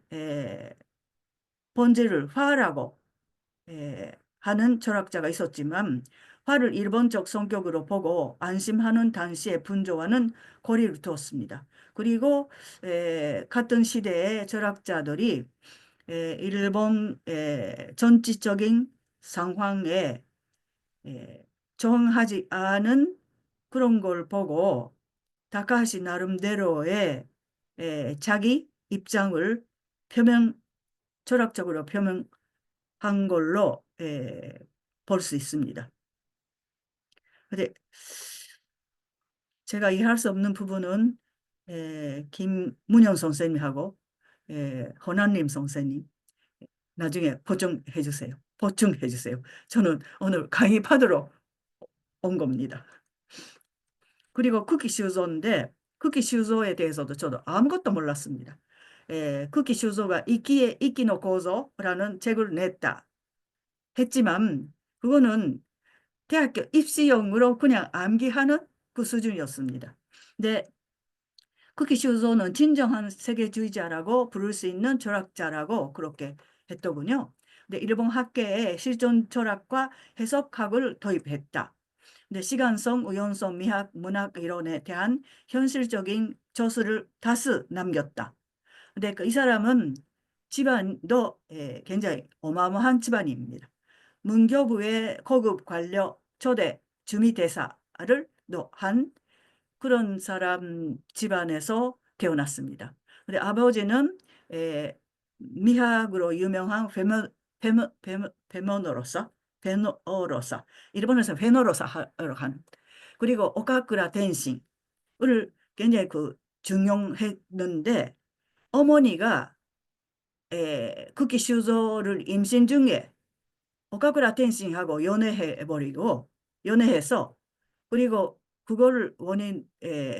본질을 화라고 하는 철학자가 있었지만 화를 일본적 성격으로 보고 안심하는 당시의 분조와는 거리를 두었습니다. 그리고 같은 시대의 철학자들이 일본 정치적인 상황에 정하지 않은 그런 걸 보고 다카하시 나름대로의 자기 입장을 표명, 철학적으로 표명한 걸로 볼 수 있습니다. 근데 제가 이해할 수 없는 부분은 김문영 선생님하고 허난림 선생님 나중에 보충해 주세요. 보충해 주세요. 저는 오늘 강의받으러 온 겁니다. 그리고 쿠키 슈조인데 쿠키 슈조에 대해서도 저도 아무것도 몰랐습니다. 쿠키 슈조가 이키의 이키노 고조라는 책을 냈다 했지만 그거는 대학교 입시용으로 그냥 암기하는 그 수준이었습니다. 근데 쿠키 슈조는 진정한 세계주의자라고 부를 수 있는 철학자라고 그렇게 했더군요. 근데 일본 학계에 실존 철학과 해석학을 도입했다. 근데 시간성, 우연성, 미학, 문학 이론에 대한 현실적인 저술을 다수 남겼다. 근데 이 사람은 집안도 굉장히 어마어마한 집안입니다. 문교부의 고급 관료 초대 주미대사를 한 그런 사람 집안에서 태어났습니다. 근데 아버지는 미학으로 유명한 페모노로사, 일본에서 페노로사 하러 가는. 그리고 오카쿠라 텐신을 굉장히 중용했는데 어머니가 쿠키 슈조를 임신 중에 오카쿠라 텐신하고 연애해버리고 연애해서 그리고 그거를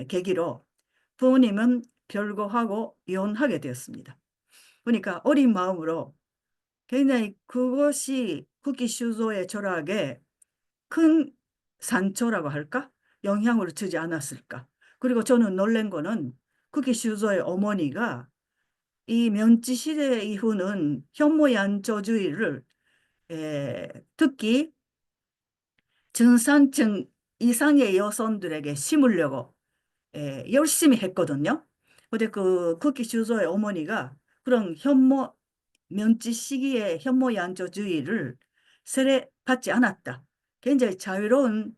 계기로 부모님은 별거하고 이혼하게 되었습니다. 그러니까 어린 마음으로 굉장히 그것이 쿠키 슈조의 철학에 큰 상처라고 할까? 영향을 주지 않았을까? 그리고 저는 놀란 거는 쿠키 슈조의 어머니가 이 면치 시대 이후는 현모양처주의를 특히 중산층 이상의 여성들에게 심으려고 열심히 했거든요. 근데 그 쿠키 슈조의 어머니가 그런 면치 시기의 현모양처주의를 세례받지 않았다. 굉장히 자유로운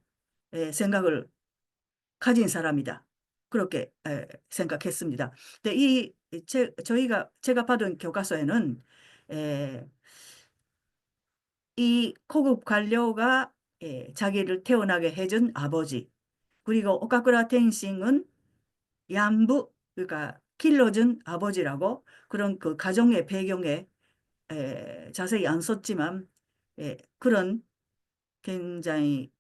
생각을 가진 사람이다. 그렇게 생각했습니다. 근데 제가 받은 교과서에는 에, 이 고급 관료가 자기를 태어나게 해준 아버지, 그리고 오카쿠라 텐싱은 양부, 그러니까 길러준 아버지라고 그런 그 가정의 배경에 자세히 안 썼지만 그런 굉장히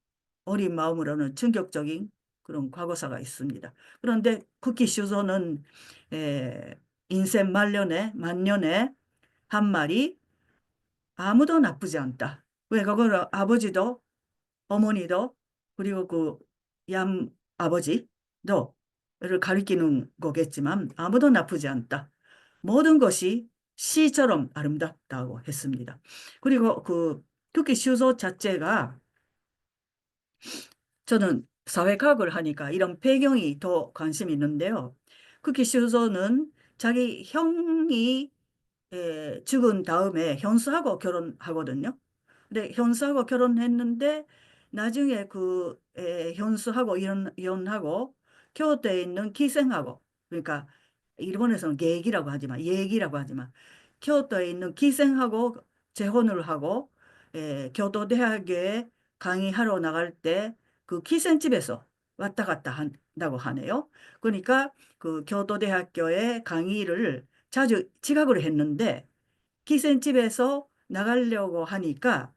어린 마음으로는 충격적인 그런 과거사가 있습니다. 그런데 쿠키 슈조는 인생 만년에 한 말이 아무도 나쁘지 않다. 왜 그걸 아버지도 어머니도 그리고 그 양 아버지도를 가리키는 거겠지만 아무도 나쁘지 않다. 모든 것이 시처럼 아름답다고 했습니다. 그리고 그 특히 시효소 자체가 저는 사회과학을 하니까 이런 배경이 더 관심이 있는데요. 쿠키 시효소는 자기 형이 죽은 다음에 현수하고 결혼하거든요. 근데 현수하고 결혼했는데 나중에 현수하고 이혼하고京都에 있는 기생하고, 그러니까 일본에서는 얘기라고 하지만京都에 있는 기생하고 재혼을 하고 교토대학교에 강의하러 나갈 때 그 기생집에서 왔다 갔다 한다고 하네요. 그러니까 그 교토대학교에 강의를 자주 지각을 했는데 기생집에서 나가려고 하니까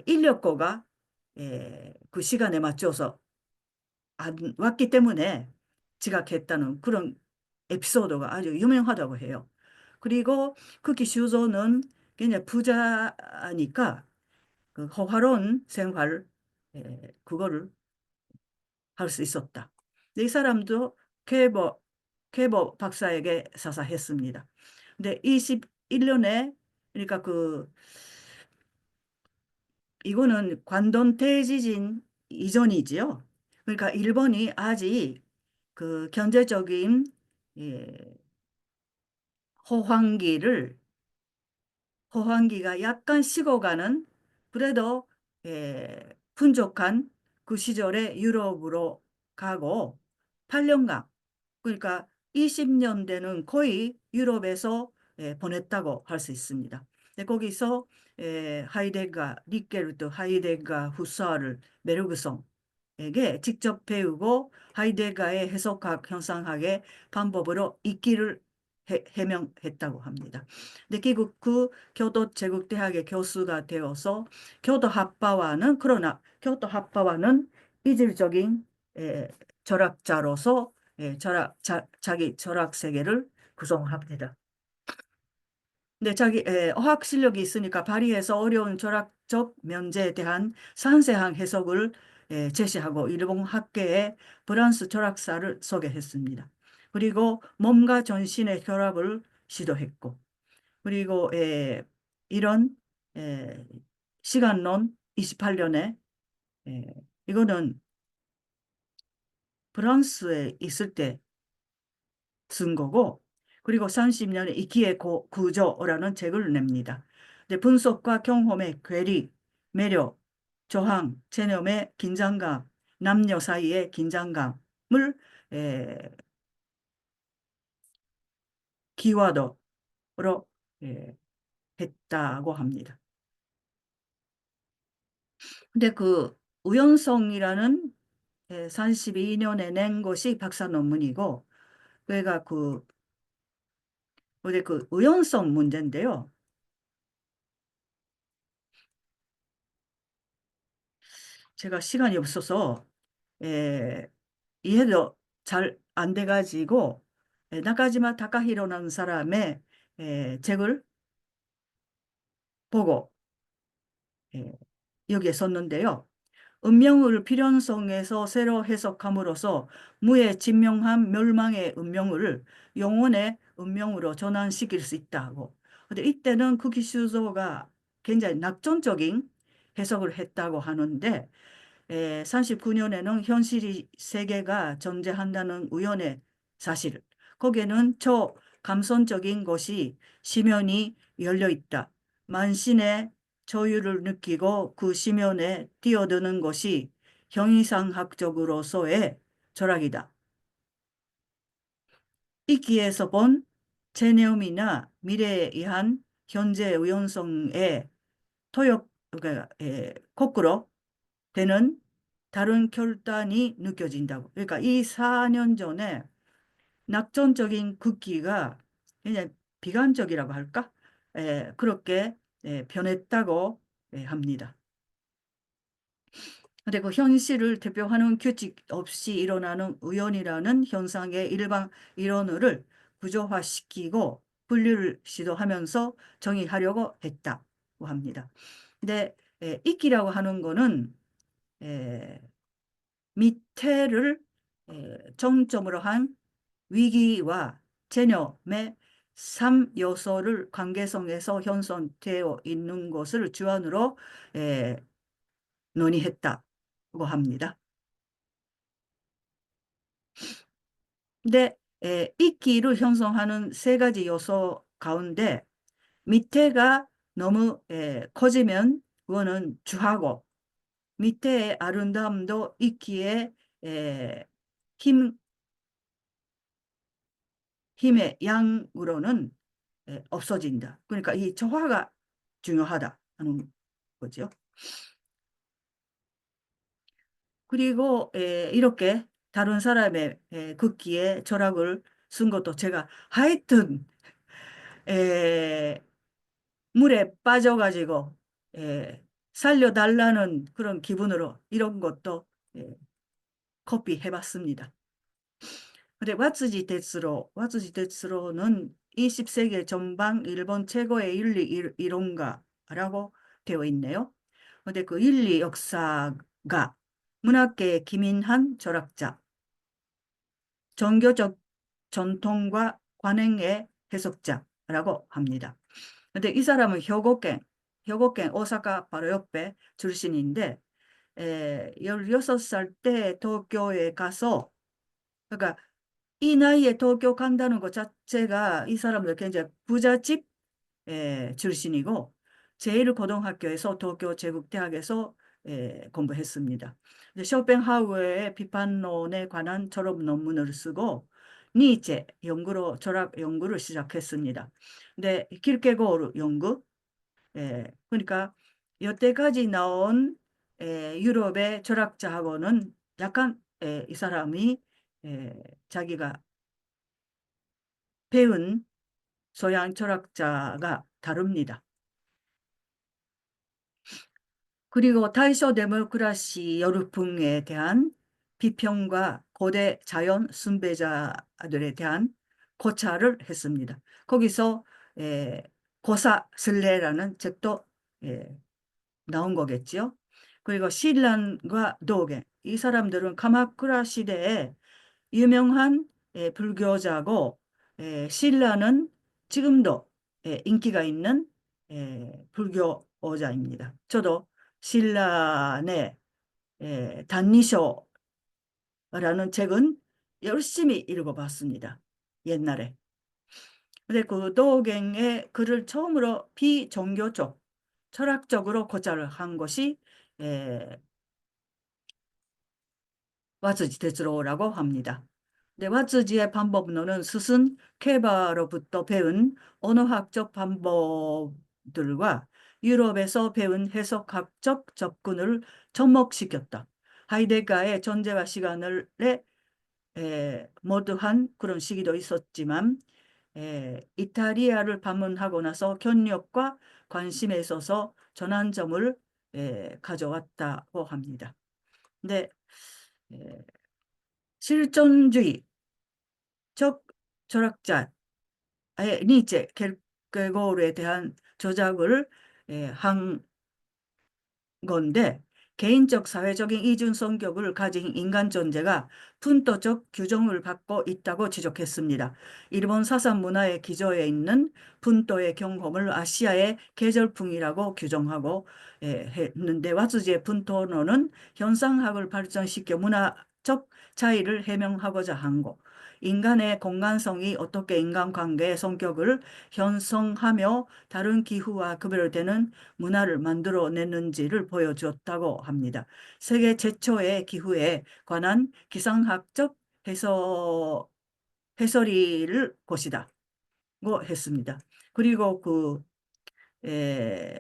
인력거가 그 시간에 맞춰서 안 왔기 때문에 지각했다는 그런 에피소드가 아주 유명하다고 해요. 그리고 크키 슈조는 굉장히 부자니까 그 호화로운 생활, 그거를 할 수 있었다. 이 사람도 쾌보 박사에게 사사했습니다. 근데 21년에, 그러니까 이거는 관동 대지진 이전이지요. 그러니까 일본이 아직 그 경제적인 예, 호황기를 호황기가 약간 식어가는, 그래도 풍족한 그 시절에 유럽으로 가고 8년간, 그러니까 20년대는 거의 유럽에서 보냈다고 할 수 있습니다. 거기서 리케르트, 하이데가, 후서를, 메르그송에게 직접 배우고 하이데가의 해석학, 현상학의 방법으로 있기를 해명했다고 합니다. 근데 결국 그 교도 제국대학의 교수가 되어서 교도 학파와는 이질적인 에, 철학자로서 자기 철학 세계를 구성합니다. 근데 자기 어학 실력이 있으니까 발휘해서 어려운 철학적 면제에 대한 상세한 해석을 제시하고 일본 학계의 프랑스 철학사를 소개했습니다. 그리고 몸과 전신의 결합을 시도했고, 그리고 이런 에, 시간론 28년에 이거는 프랑스에 있을 때 쓴 거고, 그리고 30년에 이키의 구조라는 책을 냅니다. 근데 분석과 경험의 괴리, 매력, 저항, 체념의 긴장감, 남녀 사이의 긴장감을 에, 키워드로 에, 했다고 합니다. 근데 그 우연성이라는 32년에 낸 것이 박사 논문이고, 그가 근데 그 우연성 문제인데요. 제가 시간이 없어서 에, 이해도 잘 안 돼가지고 나카지마 타카히로라는 사람의 책을 보고 에, 여기에 썼는데요. 운명을 필연성에서 새로 해석함으로써 무의 진명한 멸망의 운명을 영혼의 운명으로 전환시킬 수 있다고. 근데 이때는 쿠키슈조가 굉장히 낙천적인 해석을 했다고 하는데 39년에는 현실이 세계가 존재한다는 우연의 사실. 거기에는 감선적인 것이 심연이 열려 있다. 만신의 저유를 느끼고 그 심연에 뛰어드는 것이 형이상학적으로서의 철학이다. 이기에서 본 체내음이나 미래에 의한 현재 우연성의 그러니까 거꾸로 되는 다른 결단이 느껴진다고. 그러니까 이 4년 전에 낙천적인 극기가 그냥 비관적이라고 할까? 그렇게 변했다고 합니다. 근데 그 현실을 대표하는 규칙 없이 일어나는 우연이라는 현상의 일반 이론을 구조화시키고 분류를 시도하면서 정의하려고 했다고 합니다. 근데 이기라고 하는 거는 에, 밑에를 정점으로 한 위기와 체념의 삼요소를 관계성에서 현존되어 있는 것을 주안으로 에, 논의했다고 합니다. 근데 이끼를 형성하는 세 가지 요소 가운데 밑에가 너무 커지면 그거는 주하고 밑에의 아름다움도 이끼의 에, 힘, 힘의 양으로는 없어진다. 그러니까 이 조화가 중요하다 하는 거죠. 그리고 이렇게 다른 사람의 극기에 절약을 쓴 것도 제가 하여튼 에, 물에 빠져가지고 살려달라는 그런 기분으로 이런 것도 에, 커피 해봤습니다. 근데 와츠지 테츠로는 20세기 전반 일본 최고의 윤리 이론가라고 되어 있네요. 근데 그 윤리 역사가 문학계의 기민한 철학자, 종교적 전통과 관행의 해석자라고 합니다. 근데 이 사람은 효고県오사카 바로 옆에 출신인데 16살 때 도쿄에 가서 그러니까 이 나이에 도쿄 간다는 것 자체가 이 사람들 굉장히 부잣집 출신이고 제1고등학교에서 도쿄 제국대학에서 공부했습니다. 쇼펜하우어의 비판론에 관한 졸업 논문을 쓰고 니체 연구로 철학 연구를 시작했습니다. 근데 킬케고르 연구 그러니까 여태까지 나온 유럽의 철학자하고는 약간 이 사람이 자기가 배운 서양 철학자가 다릅니다. 그리고 다이쇼 데모크라시 여르풍에 대한 비평과 고대 자연 숭배자들에 대한 고찰을 했습니다. 거기서 고사 슬레라는 책도 나온 거겠지요. 그리고 신란과 도겐 이 사람들은 카마쿠라 시대에 유명한 불교자고 신라는 지금도 인기가 있는 불교자입니다. 저도 신라의 단리쇼라는 책은 열심히 읽어봤습니다. 옛날에. 근데 그 도갱의 글을 처음으로 비종교적, 철학적으로 고찰을 한 것이 와츠지 테츠로라고 합니다. 네, 와츠지의 방법론은 스승 케바로부터 배운 언어학적 방법들과 유럽에서 배운 해석학적 접근을 접목시켰다. 하이데가의 존재와 시간을 모두한 그런 시기도 있었지만 이탈리아를 방문하고 나서 견력과 관심에 있어서 전환점을 가져왔다고 합니다. 근데 실존주의 적 철학자 니체 켈케고르에 대한 조작을 한 건데 개인적 사회적인 이중 성격을 가진 인간 존재가 분도적 규정을 받고 있다고 지적했습니다. 일본 사상 문화의 기저에 있는 분도의 경험을 아시아의 계절풍이라고 규정하고 했는데 와츠지의 분도론은 현상학을 발전시켜 문화적 차이를 해명하고자 한 거. 인간의 공간성이 어떻게 인간관계의 성격을 형성하며 다른 기후와 구별되는 문화를 만들어냈는지를 보여주었다고 합니다. 세계 최초의 기후에 관한 기상학적 해설이를 것이다. 고 했습니다. 그리고 에,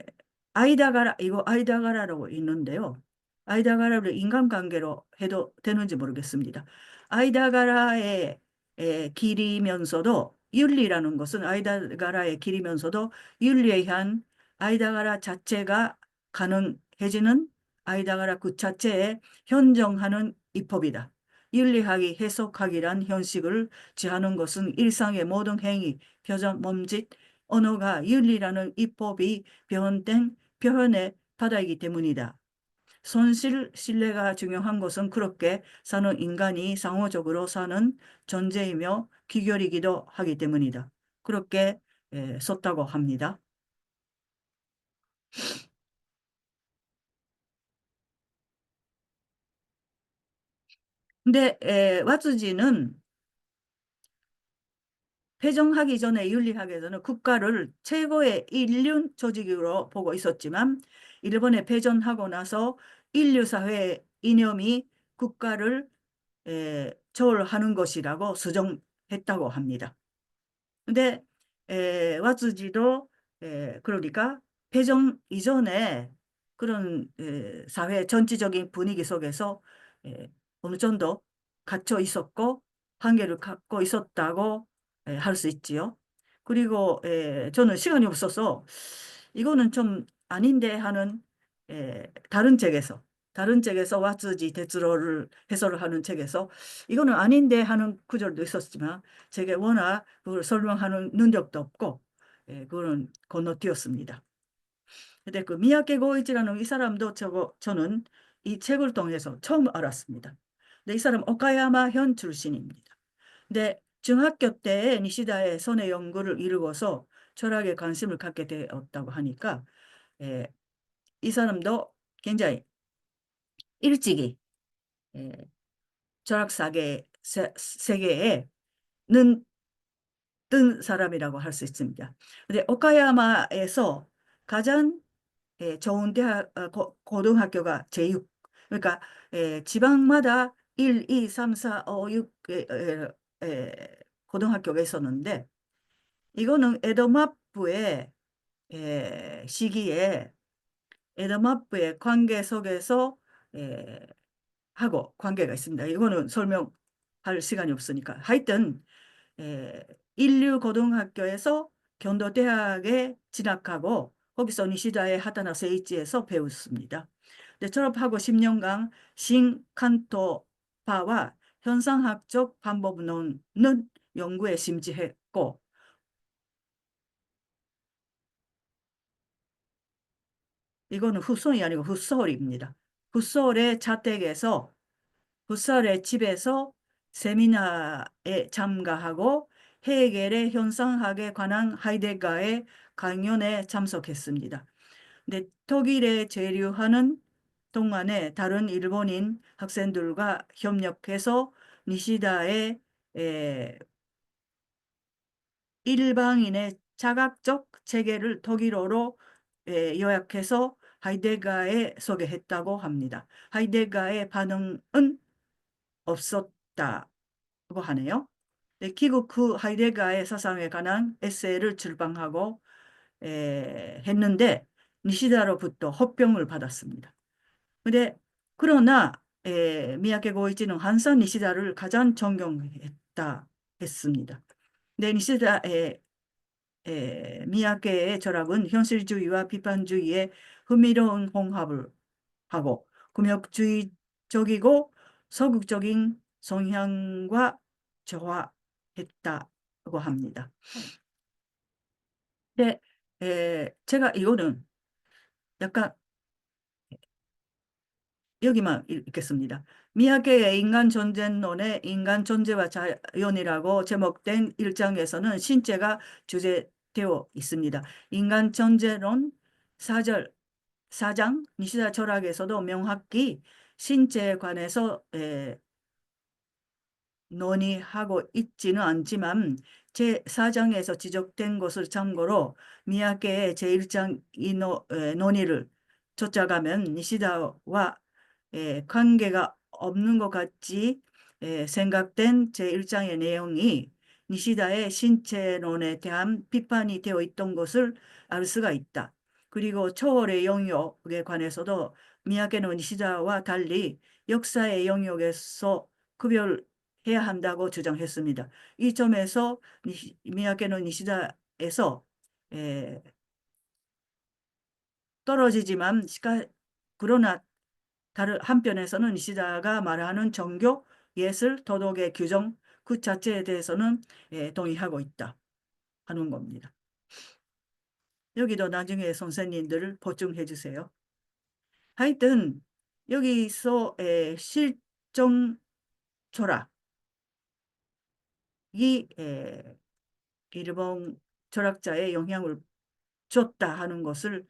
이거 아이다가라라고 있는데요. 아이다가라를 인간관계로 해도 되는지 모르겠습니다. 아이다가라의 길이면서도 윤리라는 것은 아이다가라의 길이면서도 윤리에 의한 아이다가라 자체가 가능해지는 아이다가라 그 자체에 현정하는 입법이다. 윤리학이 해석학이란 현식을 취하는 것은 일상의 모든 행위, 표정, 몸짓, 언어가 윤리라는 입법이 표현된 표현의 바다이기 때문이다. 신뢰가 중요한 것은 그렇게 사는 인간이 상호적으로 사는 존재이며 귀결이기도 하기 때문이다. 그렇게 썼다고 합니다. 근데 왓츠지는 폐정하기 전에 윤리학에서는 국가를 최고의 인륜 조직으로 보고 있었지만 일본에 패전하고 나서 인류 사회 이념이 국가를 조울하는 것이라고 수정했다고 합니다. 근데 와츠지도 그러니까 패전 이전에 그런 사회 전체적인 분위기 속에서 에, 어느 정도 갇혀 있었고 한계를 갖고 있었다고 할 수 있지요. 그리고 저는 시간이 없어서 이거는 좀 아닌데 하는 다른 책에서 와츠지 데츠로를 해설을 하는 책에서 이거는 아닌데 하는 구절도 있었지만 제게 워낙 그걸 설명하는 능력도 없고 그거는 건너뛰었습니다. 근데 그 미야케 고이치라는 이 사람도 저는 이 책을 통해서 처음 알았습니다. 근데 이 사람 오카야마현 출신입니다. 근데 중학교 때 니시다의 선의 연구를 이루어서 철학에 관심을 갖게 되었다고 하니까 에, 이 사람도 굉장히 일찍이 에, 철학사계 세계에 는 뜬 사람이라고 할 수 있습니다. 근데 오카야마에서 가장 좋은 대학, 고등학교가 제6. 그러니까 지방마다 1, 2, 3, 4, 5, 6 고등학교가 있었는데 이거는 에도마프의 시기에 에도마프의 관계 속에서 에, 하고 관계가 있습니다. 이거는 설명할 시간이 없으니까. 하여튼 인류고등학교에서 경도대학에 진학하고 거기서 니시다의 하타나 세이치에서 배웠습니다. 근데 졸업하고 10년간 신칸토파와 현상학적 방법론은 연구에 심취했고 이거는 후손이 아니고 후솔입니다. 후솔의 자택에서 후솔의 집에서 세미나에 참가하고 헤겔의 현상학에 관한 하이데거의 강연에 참석했습니다. 근데 독일에 재류하는 동안에 다른 일본인 학생들과 협력해서 니시다의 에, 일방인의 자각적 체계를 독일어로 요약해서 하이데거에 소개했다고 합니다. 하이데거의 반응은 없었다고 하네요. 네, 귀국 후 하이데거의 사상에 관한 에세이를 출版하고 했는데 니시다로부터 호평을 받았습니다. 근데 그러나 미야케 고이치는 한산 니시다를 가장 존경했다 했습니다. 근데 미야케의 철학은 현실주의와 비판주의의 흥미로운 홍합을 하고 금욕주의적이고 서극적인 성향과 조화했다고 합니다. 근데 제가 이거는 약간 여기만 읽겠습니다. 미야케의 인간 존재론의 인간 존재와 자연이라고 제목된 일장에서는 신체가 주제되어 있습니다. 인간 존재론 4절, 4장 니시다 철학에서도 명확히 신체에 관해서 논의하고 있지는 않지만 제4장에서 지적된 것을 참고로 미야케의 제1장 이 논의를 쫓아가면 니시다와 관계가 없는 것 같이 생각된 제1장의 내용이 니시다의 신체론에 대한 비판이 되어 있던 것을 알 수가 있다. 그리고 초월의 영역에 관해서도 미야케는 니시다와 달리 역사의 영역에서 구별해야 한다고 주장했습니다. 이 점에서 미야케는 니시다에서 에, 떨어지지만 그러나 다른 한편에서는 니시다가 말하는 종교, 예술, 도덕의 규정 그 자체에 대해서는 동의하고 있다 하는 겁니다. 여기도 나중에 선생님들 보충해 주세요. 하여튼 여기서 실정 철학이 일본 철학자의 영향을 줬다 하는 것을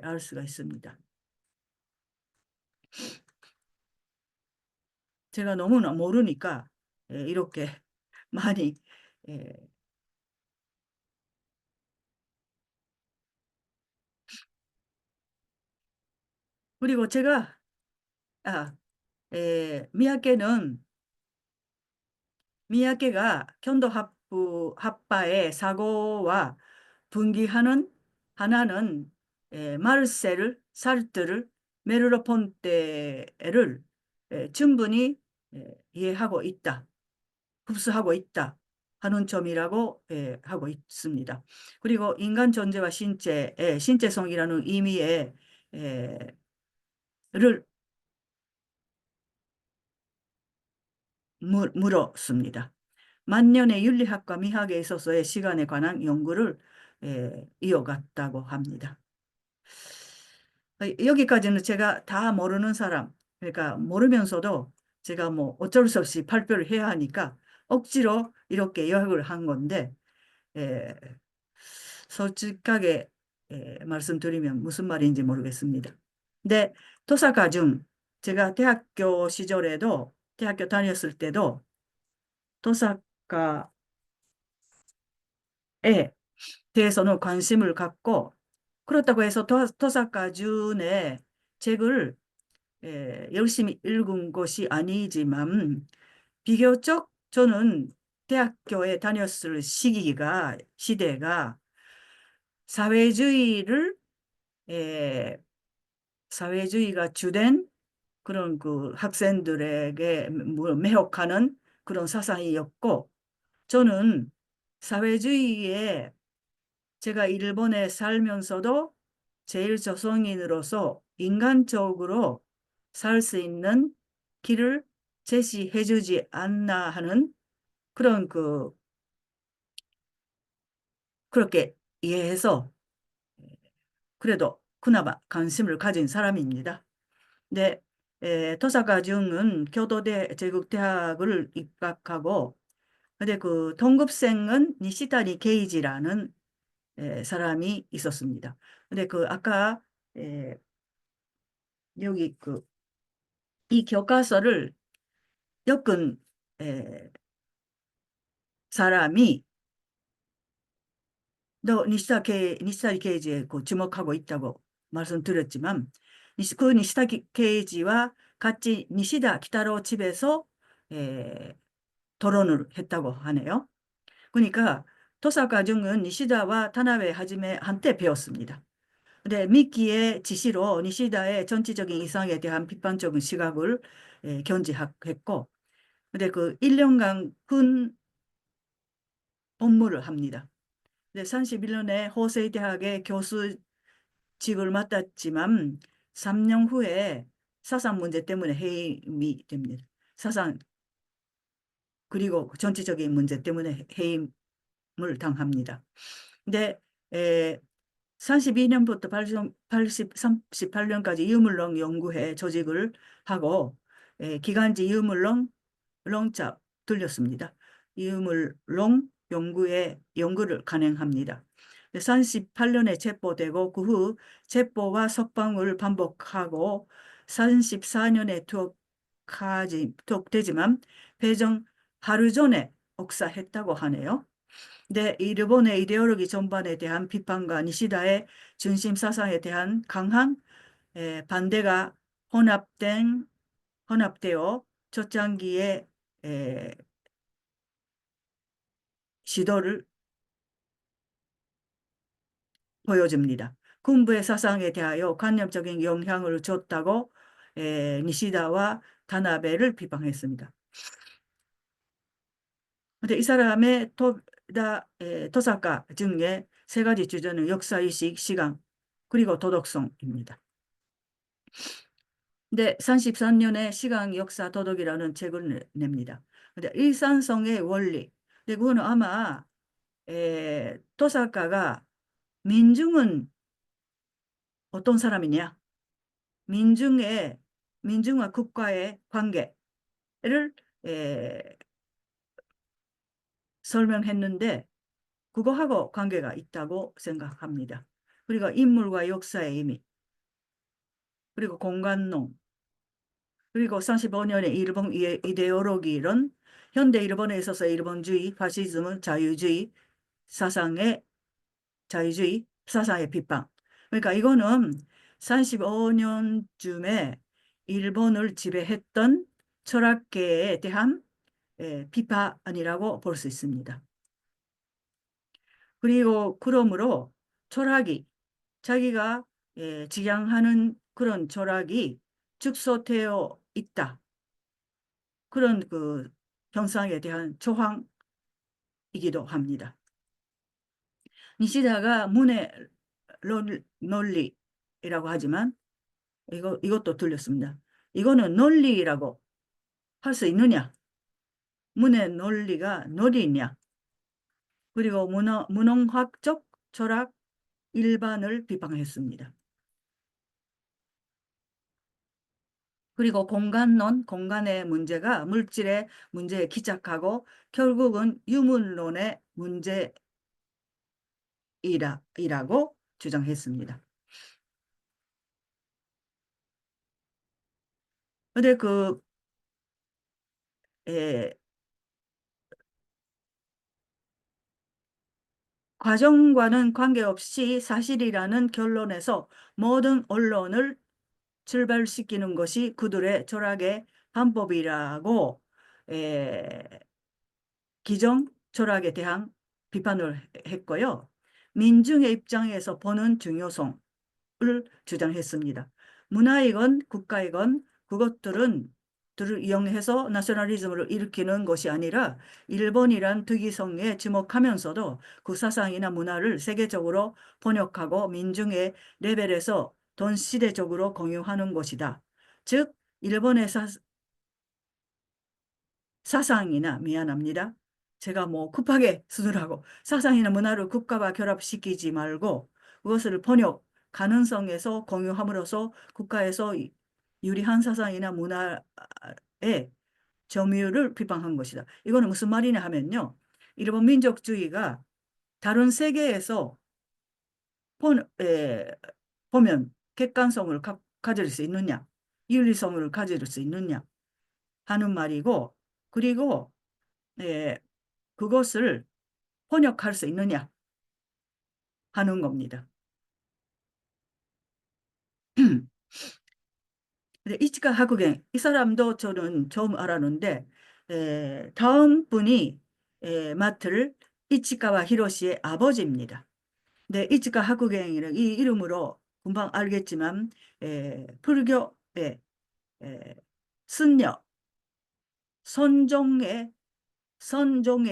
알 수가 있습니다. 제가 너무나 모르니까 이렇게 많이 예, 그리고 제가 아, 미야케가 견도 합파의 사고와 분기하는 하나는 마르셀 사르트르 메르로폰테를 충분히 이해하고 있다. 흡수하고 있다 하는 점이라고 하고 있습니다. 그리고 인간 존재와 신체성이라는 의미의 에, 를 물었습니다. 만년의 윤리학과 미학에 있어서의 시간에 관한 연구를 이어갔다고 합니다. 여기까지는 제가 다 모르는 사람, 그러니까 모르면서도 제가 뭐 어쩔 수 없이 발표를 해야 하니까 억지로 이렇게 요약을 한 건데, 에, 솔직하게 말씀드리면 무슨 말인지 모르겠습니다. 근데 토사카 중 제가 대학교 다녔을 때도 토사카에 대해서는 관심을 갖고 그렇다고 해서 토사카 준의 책을 열심히 읽은 것이 아니지만 비교적 저는 대학교에 다녔을 시대가 사회주의를 에, 사회주의가 주된 그런 그 학생들에게 매혹하는 그런 사상이었고 저는 사회주의에 제가 일본에 살면서도 제일 저성인으로서 인간적으로 살 수 있는 길을 제시해 주지 않나 하는 그런 그렇게 이해해서 그래도 그나마 관심을 가진 사람입니다. 네, 토사카 중은 교도대 제국대학을 입학하고 근데 그 동급생은 니시다니 케이지라는 사람이 있었습니다. 근데 그 아까 에, 여기 이 교과서를 엮은 사람이 너 니시다니 케이지에 주목하고 있다고 말씀드렸지만 그 니시다니 케이지와 같이 니시다 키타로 집에서 에, 토론을 했다고 하네요. 그러니까 토사카 중은 니시다와 타나베 하지메 한때 배웠습니다. 근데 미키의 지시로 니시다의 정치적인 이상에 대한 비판적인 시각을 견지했고, 근데 그 1년간 군 업무를 합니다. 근데 31년에 호세이 대학의 교수직을 맡았지만 3년 후에 사상 문제 때문에 해임이 됩니다. 사상 그리고 정치적인 문제 때문에 해임을 당합니다. 근데 에, 32년부터 38년까지 이유물론 연구회 조직을 하고 기간지 이유물론 롱잡 돌렸습니다. 이유물론 연구를 간행합니다. 38년에 체포되고 그 후 체포와 석방을 반복하고 34년에 투옥되지만 배정 하루 전에 억사했다고 하네요. 네, 일본의 이데올로기 전반에 대한 비판과 니시다의 중심 사상에 대한 강한 반대가 혼합되어 초창기에 에, 시도를 보여줍니다. 군부의 사상에 대하여 관념적인 영향을 줬다고 니시다와 다나베를 비판했습니다. 근데 이 사람의 토사카 중에 세 가지 주제는 역사의식, 시간, 그리고 도덕성입니다. 근데 33년에 시간, 역사, 도덕이라는 책을 냅니다. 근데 일산성의 원리. 근데 그거는 아마 토사카가 민중은 어떤 사람이냐? 민중의 민중과 국가의 관계를 에, 설명했는데 그거하고 관계가 있다고 생각합니다. 그리고 인물과 역사의 의미, 그리고 공간론, 그리고 35년의 일본 이데올로기론, 현대 일본에 있어서 일본주의, 파시즘은 자유주의 사상의 비판. 그러니까 이거는 35년쯤에 일본을 지배했던 철학계에 대한 비판이라고 볼 수 있습니다. 그리고 그러므로 철학이 자기가 지향하는 그런 철학이 축소되어 있다. 그런 그 현상에 대한 조항이기도 합니다. 니시다가 문의 논리라고 하지만 이것도 틀렸습니다. 이거는 논리라고 할 수 있느냐? 문의 논리가 논리냐? 그리고 문헌학적 철학 일반을 비판했습니다. 그리고 공간론, 공간의 문제가 물질의 문제에 기착하고 결국은 유물론의 문제이라고 주장했습니다. 근데 에, 과정과는 관계없이 사실이라는 결론에서 모든 언론을 출발시키는 것이 그들의 철학의 방법이라고 에, 기정 철학에 대한 비판을 했고요. 민중의 입장에서 보는 중요성을 주장했습니다. 문화이건 국가이건 그것들은 들을 이용해서 나셔널리즘을 일으키는 것이 아니라 일본이란 특이성에 주목하면서도 그 사상이나 문화를 세계적으로 번역하고 민중의 레벨에서 전 시대적으로 공유하는 것이다. 즉 일본의 사상이나 미안합니다. 제가 뭐 급하게 수술하고 사상이나 문화를 국가와 결합시키지 말고 그것을 번역 가능성에서 공유함으로써 국가에서 유리한 사상이나 문화의 점유를 비판한 것이다. 이거는 무슨 말이냐 하면요. 일본 민족주의가 다른 세계에서 보면 객관성을 가질 수 있느냐, 윤리성을 가질 수 있느냐 하는 말이고, 그리고 예, 그것을 번역할 수 있느냐 하는 겁니다. 근데 이치카 하쿠겐 이 사람도 저는 처음 알았는데 다음 분이 맡을 이치카와 히로시의 아버지입니다. 네, 이치카 하쿠겐이라는 이 이름으로 금방 알겠지만 불교의 에, 승려 선종의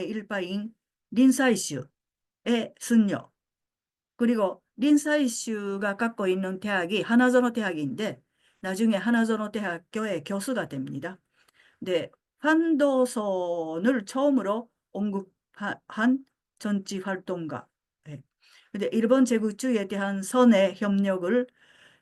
일파인 린사이슈의 승려 그리고 린사이슈가 갖고 있는 대학이 하나저노 대학인데 나중에 하나저노 대학교의 교수가 됩니다. 네, 환도선을 처음으로 언급한 정치 활동가. 네. 근데 일본 제국주의에 대한 선의 협력을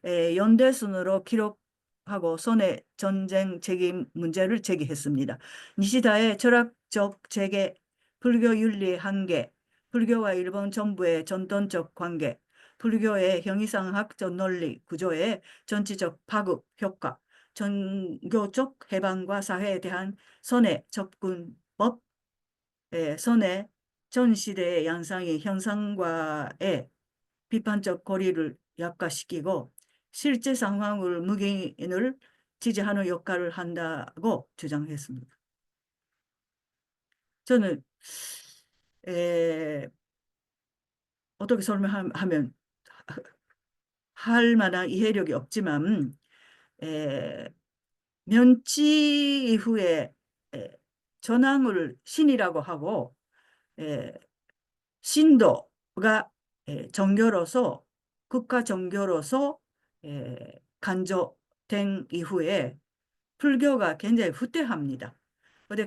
연대순으로 기록하고 선의 전쟁 책임 문제를 제기했습니다. 니시다의 철학적 재계, 불교 윤리의 한계, 불교와 일본 정부의 전통적 관계, 불교의 형이상학적 논리 구조의 전체적 파급 효과, 종교적 해방과 사회에 대한 선의 접근법, 선의 전 시대의 양상의 현상과의 비판적 거리를 약화시키고 실제 상황을 묵인을 지지하는 역할을 한다고 주장했습니다. 저는 에, 어떻게 설명하면 할 만한 이해력이 없지만 에, 면치 이후에 전황을 신이라고 하고 에, 신도가 정교로서 국가 정교로서 간접된 이후에 불교가 굉장히 후퇴합니다. 근데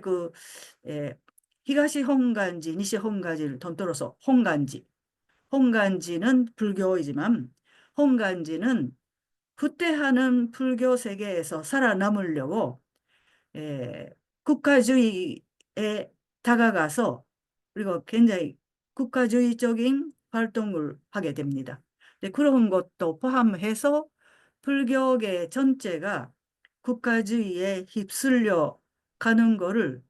히가시 혼간지, 니시 혼간지를 통틀어서 혼간지는 불교이지만 혼간지는 후퇴하는 불교 세계에서 살아남으려고 국가주의에 다가가서 그리고 굉장히 국가주의적인 활동을 하게 됩니다. 그런 것도 포함해서 불교계 전체가 국가주의에 휩쓸려 가는 거를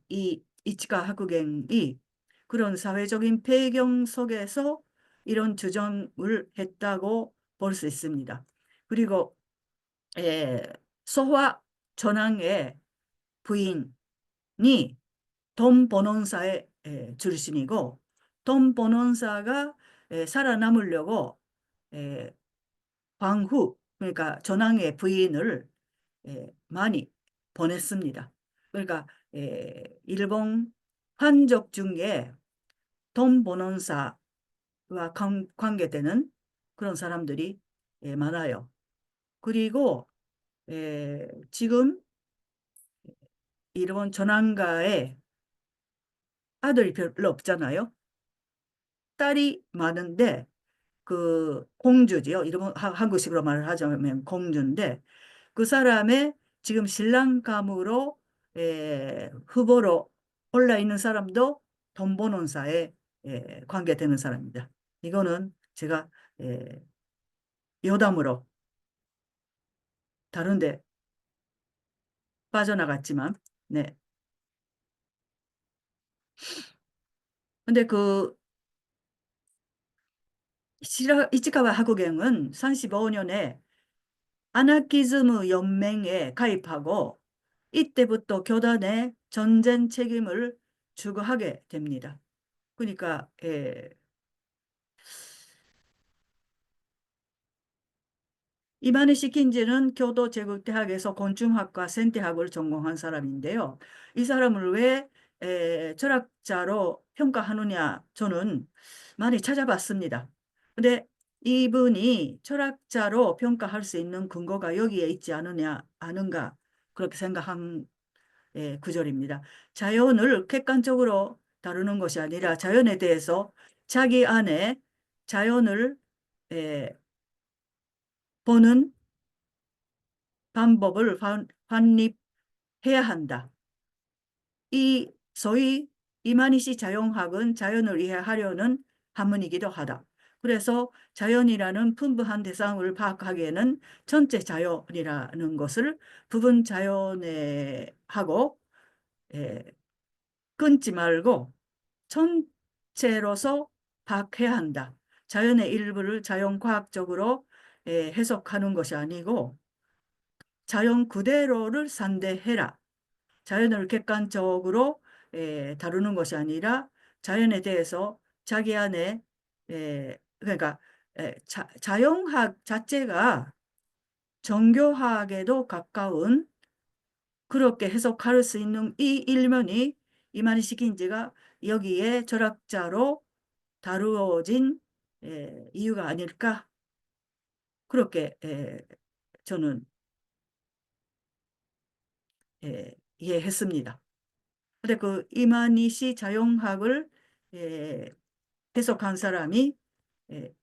이 이치가 하구겐이 그런 사회적인 배경 속에서 이런 주장을 했다고 볼 수 있습니다. 그리고 에, 소화 전황의 부인이 돈 버는 사의 출신이고 돈 버는 사가 살아남으려고 에, 광후 그러니까 전황의 부인을 많이 보냈습니다. 그러니까 일본 환족 중에 돈 버는 사와 관계되는 그런 사람들이 많아요. 그리고 지금 일본 전황가의 아들이 별로 없잖아요. 딸이 많은데 그 공주지요. 일본 한국식으로 말을 하자면 공주인데 그 사람의 지금 신랑감으로 후보로 올라 있는 사람도 돈 버는 사에 관계되는 사람입니다. 이거는 제가 여담으로 다른데 빠져나갔지만 네. 근데 그 이치카와 하구갱은 35년에 아나키즈무 연맹에 가입하고 이때부터 교단의 전쟁 책임을 주고하게 됩니다. 그러니까 이마네 시킨지는 교도 제국대학에서 곤충학과 생태학을 전공한 사람인데요. 이 사람을 왜 철학자로 평가하느냐 저는 많이 찾아봤습니다. 근데 이분이 철학자로 평가할 수 있는 근거가 여기에 있지 않느냐, 아는가 그렇게 생각한 구절입니다. 자연을 객관적으로 다루는 것이 아니라 자연에 대해서 자기 안에 자연을 에, 보는 방법을 확립해야 한다. 이 소위 이만희씨 자연학은 자연을 이해하려는 학문이기도 하다. 그래서 자연이라는 풍부한 대상을 파악하기에는 전체 자연이라는 것을 부분 자연에 하고 끊지 말고 전체로서 파악해야 한다. 자연의 일부를 자연과학적으로 해석하는 것이 아니고 자연 그대로를 산대해라. 자연을 객관적으로 다루는 것이 아니라 자연에 대해서 자기 안에 그러니까 자연학 자체가 정교학에도 가까운 그렇게 해석할 수 있는 이 일면이 이만희 시킨지가 여기에 철학자로 다루어진 이유가 아닐까 그렇게 저는 이해했습니다. 근데 그 이만희씨 자연학을 에, 해석한 사람이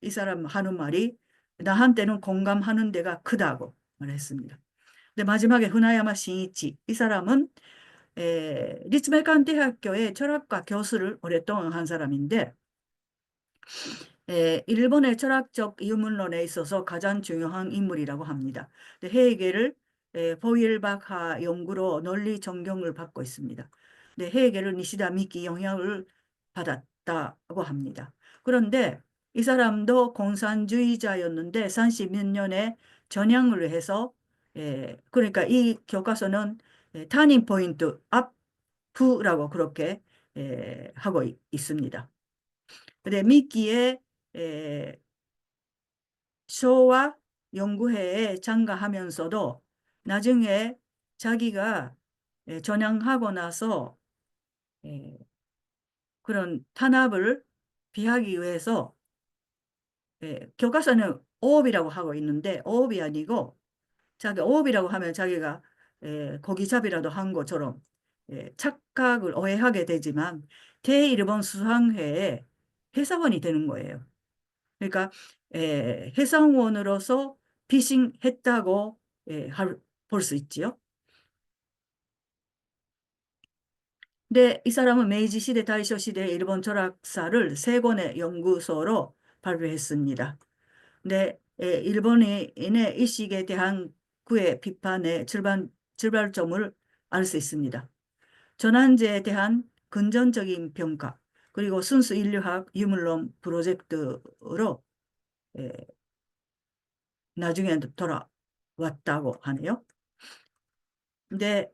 이 사람 하는 말이 나한테는 공감하는 데가 크다고 말했습니다. 근데 마지막에 후나야마 신이치 이 사람은 리츠베칸 대학교의 철학과 교수를 오랫동안 한 사람인데 일본의 철학적 이문론에 있어서 가장 중요한 인물이라고 합니다. 헤이겔을 포일바하 연구로 널리 존경을 받고 있습니다. 헤이겔은 니시다 미키 영향을 받았다고 합니다. 그런데 이 사람도 공산주의자였는데 30몇 년에 전향을 해서 그러니까 이 교과서는 터닝 포인트 앞부라고 그렇게 하고 있습니다. 근데 미끼에 에, 쇼와 연구회에 참가하면서도 나중에 자기가 전향하고 나서 에, 그런 탄압을 피하기 위해서 교과서는 오업이라고 하고 있는데 오업이 아니고 자기 오업이라고 하면 자기가 고기잡이라도 한 것처럼 착각을 오해하게 되지만 대일본 수상회의 회사원이 되는 거예요. 그러니까 회사원으로서 피싱했다고 볼 수 있지요. 근데 이 사람은 메이지 시대, 다이쇼 시대 일본 철학사를 세 권의 연구소로 발표했습니다. 근데 일본인의 의식에 대한 그의 비판의 출발점을 알 수 있습니다. 전환제에 대한 근전적인 평가, 그리고 순수 인류학 유물론 프로젝트로 에, 나중에 돌아왔다고 하네요. 근데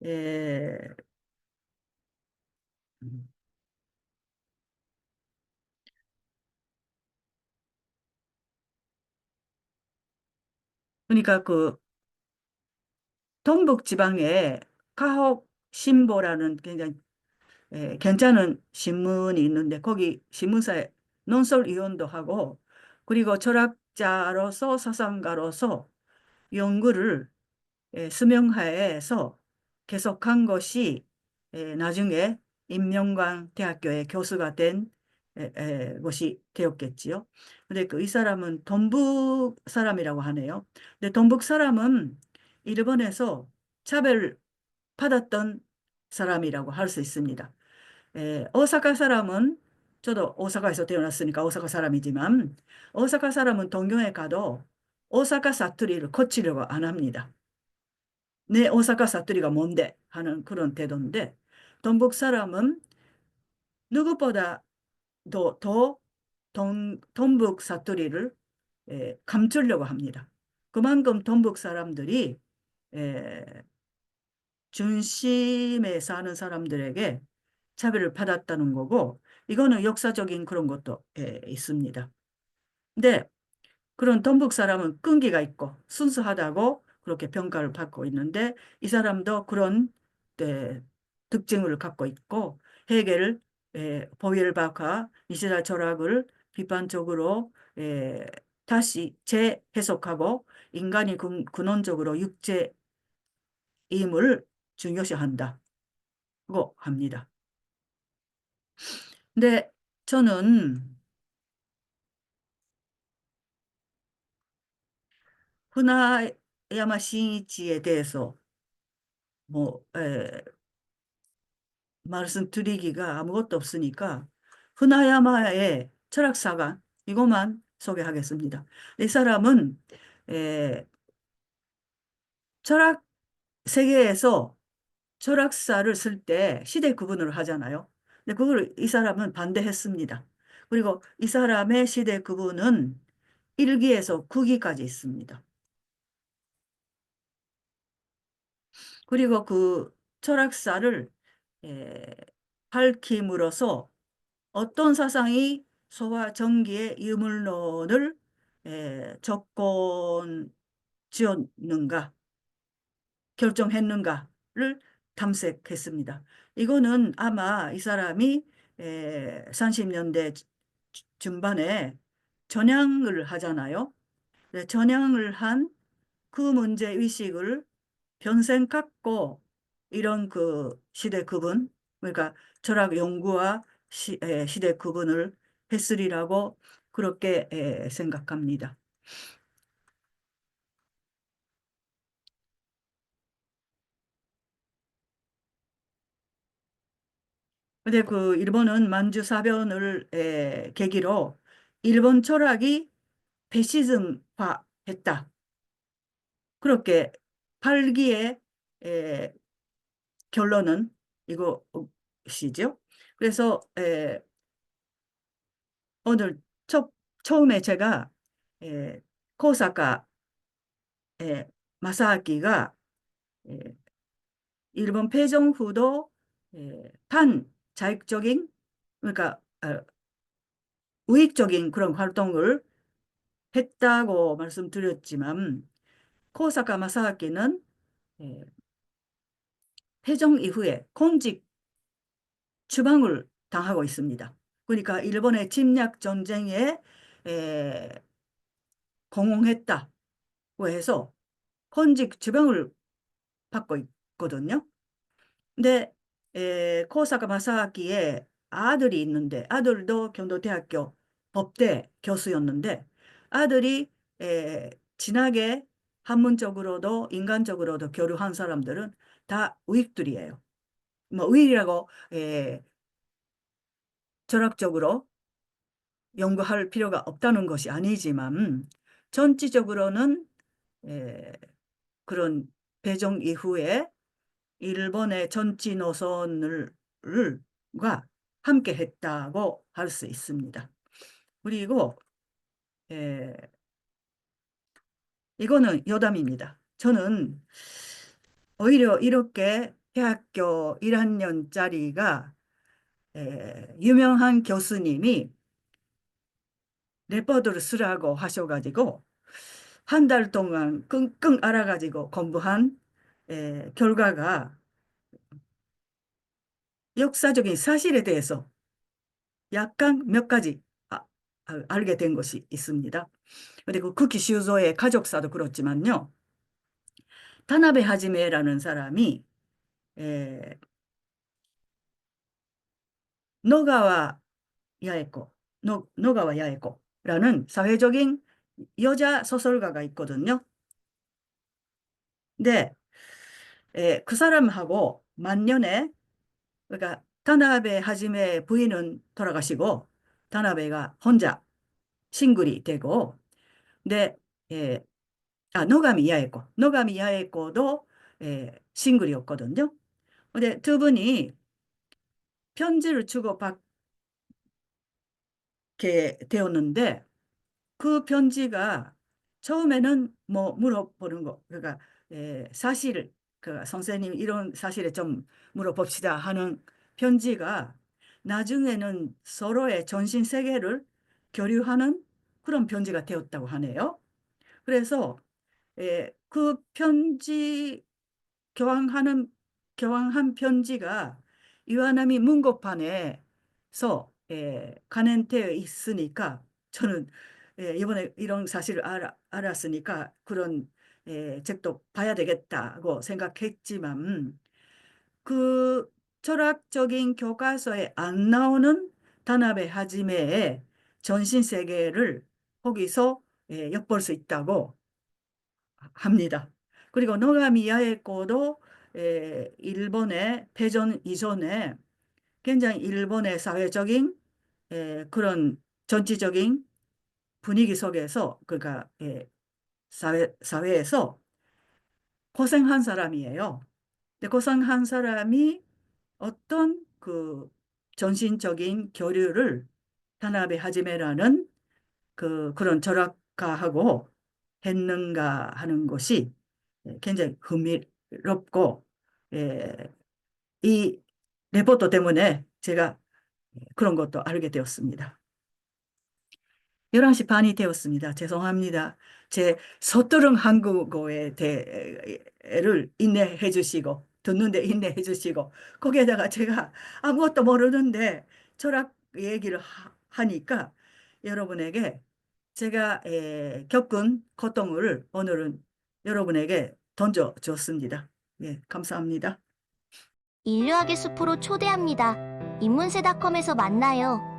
에, 음, 그러니까 그 동북 지방에 카호 신보라는 굉장히 괜찮은 신문이 있는데 거기 신문사에 논설 위원도 하고 그리고 철학자로서 사상가로서 연구를 수명하에서 계속한 것이 나중에 임명관 대학교의 교수가 된 것이 되었겠지요. 근데 그 이 사람은 동북 사람이라고 하네요. 근데 동북 사람은 일본에서 차별받았던 사람이라고 할 수 있습니다. 오사카 사람은 저도 오사카에서 태어났으니까 오사카 사람이지만 오사카 사람은 동경에 가도 오사카 사투리를 고치려고 안 합니다. 내 오사카 사투리가 뭔데 하는 그런 태도인데 동북 사람은 누구보다 더 동북 사투리를 감추려고 합니다. 그만큼 동북 사람들이 에, 중심에 사는 사람들에게 차별을 받았다는 거고 이거는 역사적인 그런 것도 있습니다. 근데 그런 동북 사람은 끈기가 있고 순수하다고 그렇게 평가를 받고 있는데 이 사람도 그런 네, 특징을 갖고 있고 헤겔, 보일바카, 니시다 철학을 비판적으로 다시 재해석하고 인간이 근원적으로 육체임을 중요시한다고 합니다. 근데 저는 후나야마 신이치에 대해서 뭐 말씀드리기가 아무것도 없으니까 후나야마의 철학사관 이것만 소개하겠습니다. 이 사람은 에, 철학 세계에서 철학사를 쓸 때 시대 구분을 하잖아요. 근데 그걸 이 사람은 반대했습니다. 그리고 이 사람의 시대 구분은 1기에서 9기까지 있습니다. 그리고 그 철학사를 에, 밝힘으로써 어떤 사상이 소와 전기의 유물론을 접권 지었는가, 결정했는가를 탐색했습니다. 이거는 아마 이 사람이 30년대 중반에 전향을 하잖아요. 네, 전향을 한 그 문제 의식을 평생 갖고 이런 그 시대 구분, 그러니까 철학 연구와 시대 구분을 했으리라고 그렇게 생각합니다. 근데 그 일본은 만주 사변을 계기로 일본 철학이 패시즘화 했다. 그렇게 8기의 결론은 이것이죠. 그래서 오늘 처음에 제가 코사카 마사아키가 에, 일본 패전 후도 반자익적인 그러니까 우익적인 그런 활동을 했다고 말씀드렸지만 코사카 마사아키는 에, 패전 이후에 공직 추방을 당하고 있습니다. 그러니까 일본의 침략 전쟁에 에, 공헌했다고 해서 건직 주병을 받고 있거든요. 근데 코사카 마사키의 아들이 있는데 아들도 경도대학교 법대 교수였는데 아들이 진하게 학문적으로도 인간적으로도 교류한 사람들은 다 우익들이에요. 뭐 의리라고 철학적으로 연구할 필요가 없다는 것이 아니지만 전체적으로는 에, 그런 배정 이후에 일본의 전지 노선을 과 함께 했다고 할 수 있습니다. 그리고 에, 이거는 여담입니다. 저는 오히려 이렇게 대학교 1학년짜리가 유명한 교수님이 레포트를 쓰라고 하셔가지고 한 달 동안 끙끙 앓아가지고 공부한 결과가 역사적인 사실에 대해서 약간 몇 가지 알게 된 것이 있습니다. 그리고 쿠키 슈조의 가족사도 그렇지만요. 타나베 하지메라는 사람이 에, 노가와 야에코, 노가와 야에코라는 사회적인 여자 소설가가 있거든요. 근데 그 사람하고 만년에 그러니까 타나베 하지메 부인은 돌아가시고 타나베가 혼자 싱글이 되고 근데 예, 노가미 야에코도 싱글이었거든요. 근데 두 분이 편지를 주고받게 되었는데 그 편지가 처음에는 뭐 물어보는 거 그러니까 사실 그 선생님 이런 사실에 좀 물어봅시다 하는 편지가 나중에는 서로의 전신 세계를 교류하는 그런 편지가 되었다고 하네요. 그래서 그 편지 교환하는 교환한 편지가 이와나미 문고판에서 간행되어 있으니까 저는 이번에 이런 사실을 알았으니까 그런 책도 봐야 되겠다고 생각했지만 그 철학적인 교과서에 안 나오는 다나베 하지메의 전신 세계를 거기서 엿볼 수 있다고 합니다. 그리고 노가미 야에코도 일본의 패전 이전에 굉장히 일본의 사회적인 그런 전체적인 분위기 속에서 그러니까 사회에서 고생한 사람이에요. 근데 고생한 사람이 어떤 그 전신적인 교류를 타나베 하지메라는 그런 철학가하고 했는가 하는 것이 굉장히 흥미롭고 이 레포트 때문에 제가 그런 것도 알게 되었습니다. 11시 반이 되었습니다. 죄송합니다. 제 서투른 한국어에 대해를 인내해 주시고 듣는데 인내해 주시고 거기에다가 제가 아무것도 모르는데 철학 얘기를 하니까 여러분에게 제가 겪은 고통을 오늘은 여러분에게 던져줬습니다. 예, 감사합니다. 인류학의 숲으로 초대합니다. 인문세닷컴에서 만나요.